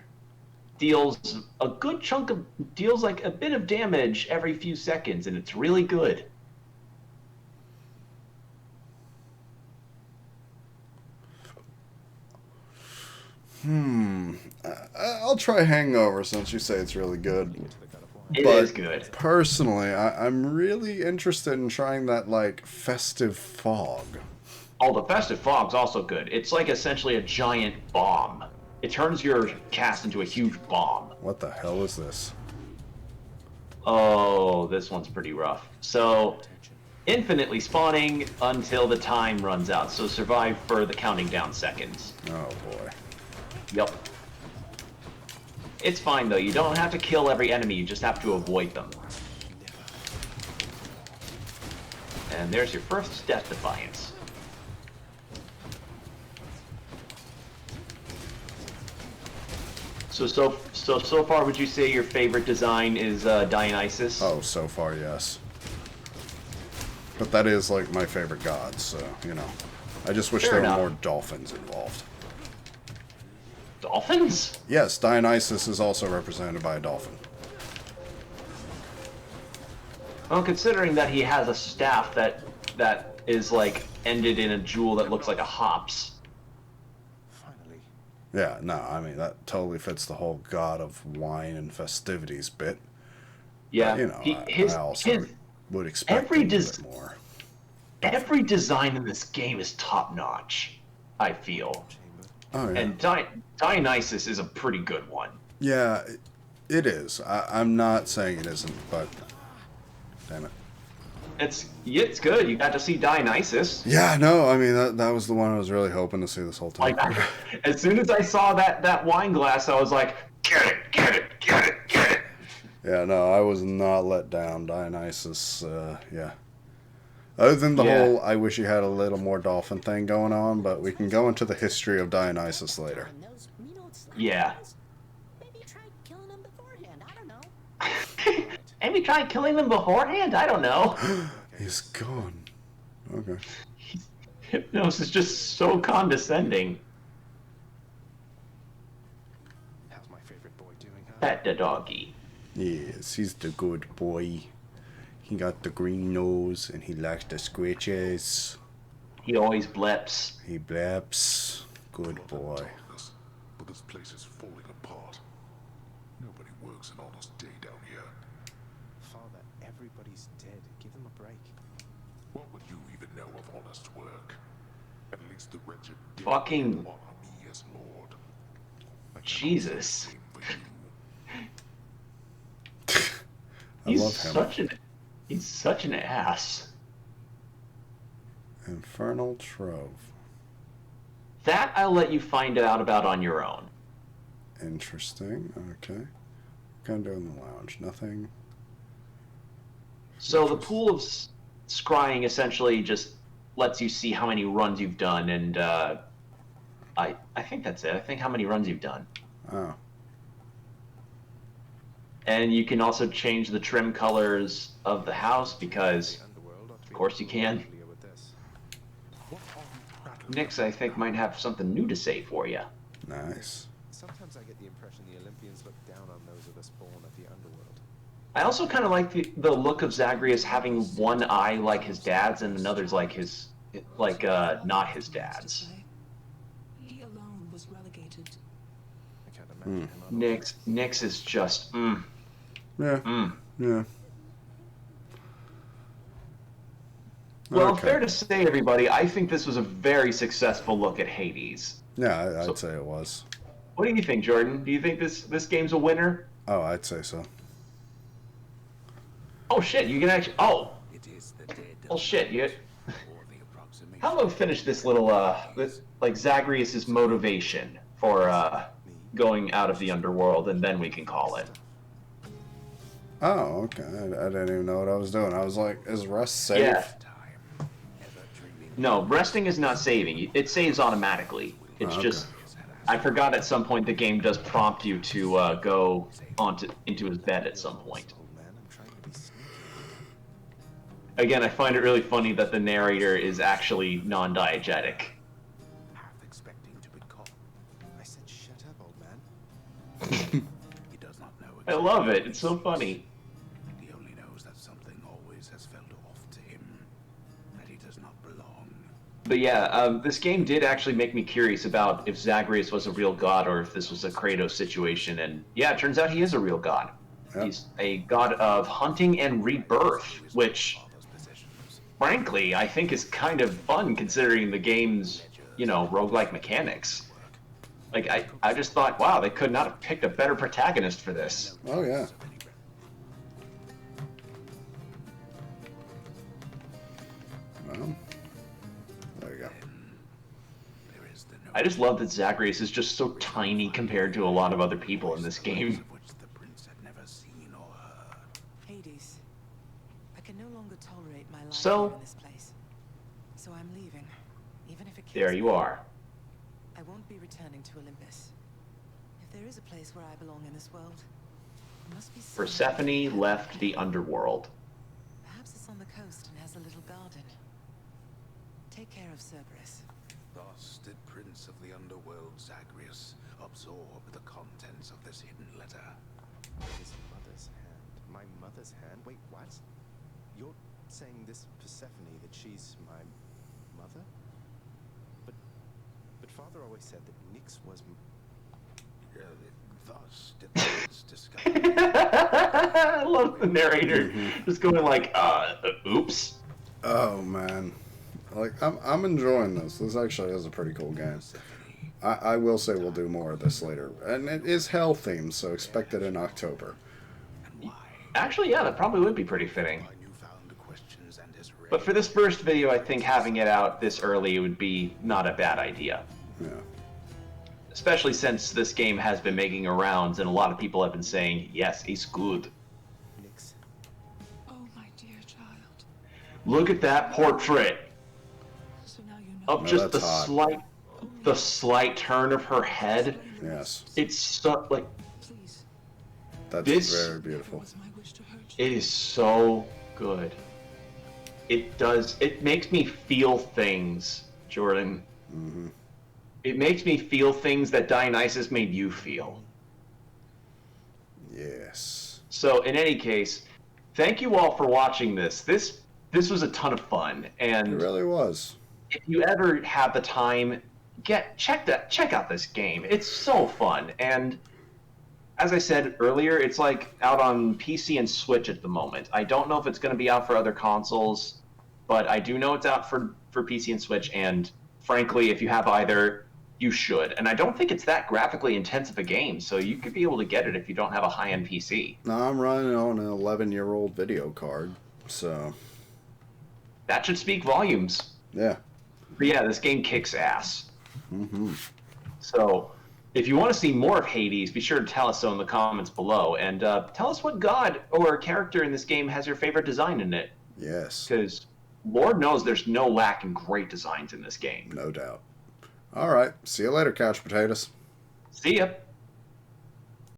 Deals a good chunk of... Deals like a bit of damage every few seconds, and it's really good. I'll try Hangover since you say it's really good. It But- is good. Personally, I'm really interested in trying that, like, festive fog. Oh, the Festive Fog's also good. It's like essentially a giant bomb. It turns your cast into a huge bomb. What the hell is this? Oh, this one's pretty rough. So, infinitely spawning until the time runs out. So survive for the counting down seconds. Oh, boy. Yep. It's fine though. You don't have to kill every enemy. You just have to avoid them. And there's your first Death Defiance. So far, would you say your favorite design is Dionysus? Oh, so far, yes. But that is, like, my favorite god, so, you know. I just wish Fair there were enough. more dolphins involved. Dolphins? Yes, Dionysus is also represented by a dolphin. Well, considering that he has a staff that is like ended in a jewel that looks like a hops. Finally. Yeah, no, I mean, that totally fits the whole god of wine and festivities bit. But, Yeah, you know, he I also his would expect a every little des- bit more. every design in this game is top notch. I feel, Chamber. Oh, yeah. and Dionysus is a pretty good one. Yeah, it is. I'm not saying it isn't, but damn it. It's good. You got to see Dionysus. Yeah, no, I mean that was the one I was really hoping to see this whole time. Like as soon as I saw that wine glass, I was like, get it, get it, get it, get it. Yeah, no, I was not let down. Dionysus, yeah. Other than the Yeah. whole I wish you had a little more dolphin thing going on, but we can go into the history of Dionysus later. And those mean old Yeah. slapdads? Maybe you tried killing them beforehand. I don't know. Maybe try killing them beforehand. I don't know. He's gone. Okay. Hypnos is just so condescending. How's my favorite boy doing, huh? Pet the doggy. Yes, he's the good boy. He got the green nose and he likes the scratches. He always bleps. He blaps. Good God, boy. darkness, but this place is falling apart. Nobody works an honest day down here. Father, everybody's dead. Give them a break. What would you even know of honest work? At least the wretched dead Fucking- honor me as Lord. I cannot Jesus. say the same for you. I love him. He's such an ass. Infernal Trove. That I'll let you find out about on your own. Interesting. Okay. Kind of doing the lounge. Nothing. So the pool of scrying essentially just lets you see how many runs you've done, and I think that's it. I think how many runs you've done. Oh. And you can also change the trim colors of the house because, The underworld ought to be of course you a little can. livelier with this. What are you prattling Nyx, I think, might have something new to say for you. Nice. Sometimes I get the impression the Olympians look down on those of us born at the underworld. I also kind of like the look of Zagreus having one eye like his dad's and another's like not his dad's. He alone was relegated. I can't imagine him otherwise. Nyx is just Yeah. Yeah. Well, Okay. fair to say, everybody, I think this was a very successful look at Hades. Yeah, I'd So- say it was. What do you think, Jordan? Do you think this game's a winner? Oh, I'd say so. Oh shit, you can actually. Oh, It is the dead. well shit. You. Or the approximation. How about we finish this little this like Zagreus's motivation for going out of the underworld, and then we can call it. Oh, okay. I didn't even know what I was doing. I was like, is rest safe? Yeah. Time. Ever dreaming. No, resting is not saving. It saves automatically. It's Okay. just. I forgot at some point the game does prompt you to go into his bed at some point. Old man, I'm trying to be sneaky. Again, I find it really funny that the narrator is actually non-diegetic. Half expecting to be caught. I said shut up, old man. He does not know. I love it. It's so funny. He only knows that something always has felt off to him. That he does not belong. But yeah, this game did actually make me curious about if Zagreus was a real god or if this was a Kratos situation. And yeah, it turns out he is a real god. Yep. He's a god of hunting and rebirth, which, Father's possessions. frankly, I think is kind of fun considering the game's, roguelike mechanics. Like, I just thought, wow, they could not have picked a better protagonist for this. Oh, yeah. Well, there you go. There is the I just love that Zagreus is just so tiny compared to a lot of other people in this game. of which the prince had never seen or heard. Hades, I can no longer tolerate my life So- here in this place. So I'm leaving, even if it kills There you me. are. I won't be returning to Olympus. If there is a place where I belong in this world, it must be somewhere Persephone left the underworld. Perhaps it's on the coast and has a little garden. Take care of Cerberus. Thus did Prince of the Underworld Zagreus absorb the contents of this hidden letter. His mother's hand. My mother's hand? Wait, what? You're saying this Persephone, that she's my mother? But father always said that Nyx was Thus did this discover. I love the narrator just going like, oops. Oh man, like I'm enjoying this. This actually is a pretty cool game. I will say we'll do more of this later, and it is hell themed, so expect it in October. Actually, yeah, that probably would be pretty fitting. My newfound questions and his But for this first video, I think having it out this early would be not a bad idea. Yeah. Especially since this game has been making rounds, and a lot of people have been saying, yes, it's good. Nix. Oh, my dear child. Look at that portrait. So now you know. Of No, just that's hot. the slight turn of her head. Yes. It's so, like, Please. That's This- very beautiful. Was my wish to hurt you. it is so good. It makes me feel things, Jordan. Mm-hmm. It makes me feel things that Dionysus made you feel. Yes. So in any case, thank you all for watching this. This was a ton of fun, It and really was. if you ever have the time, check out this game. It's so fun, and as I said earlier, it's like out on PC and Switch at the moment. I don't know if it's going to be out for other consoles, but I do know it's out for PC and Switch, and frankly, if you have either, you should. And I don't think it's that graphically intensive a game, so you could be able to get it if you don't have a high-end PC. No, I'm running on an 11-year-old video card, so That should speak volumes. yeah. But yeah, this game kicks ass. Mm-hmm. So if you want to see more of Hades, be sure to tell us so in the comments below, and tell us what god or character in this game has your favorite design in it, Yes. because Lord knows there's no lack in great designs in this game. No doubt. All right. See you later, couch potatoes. See ya.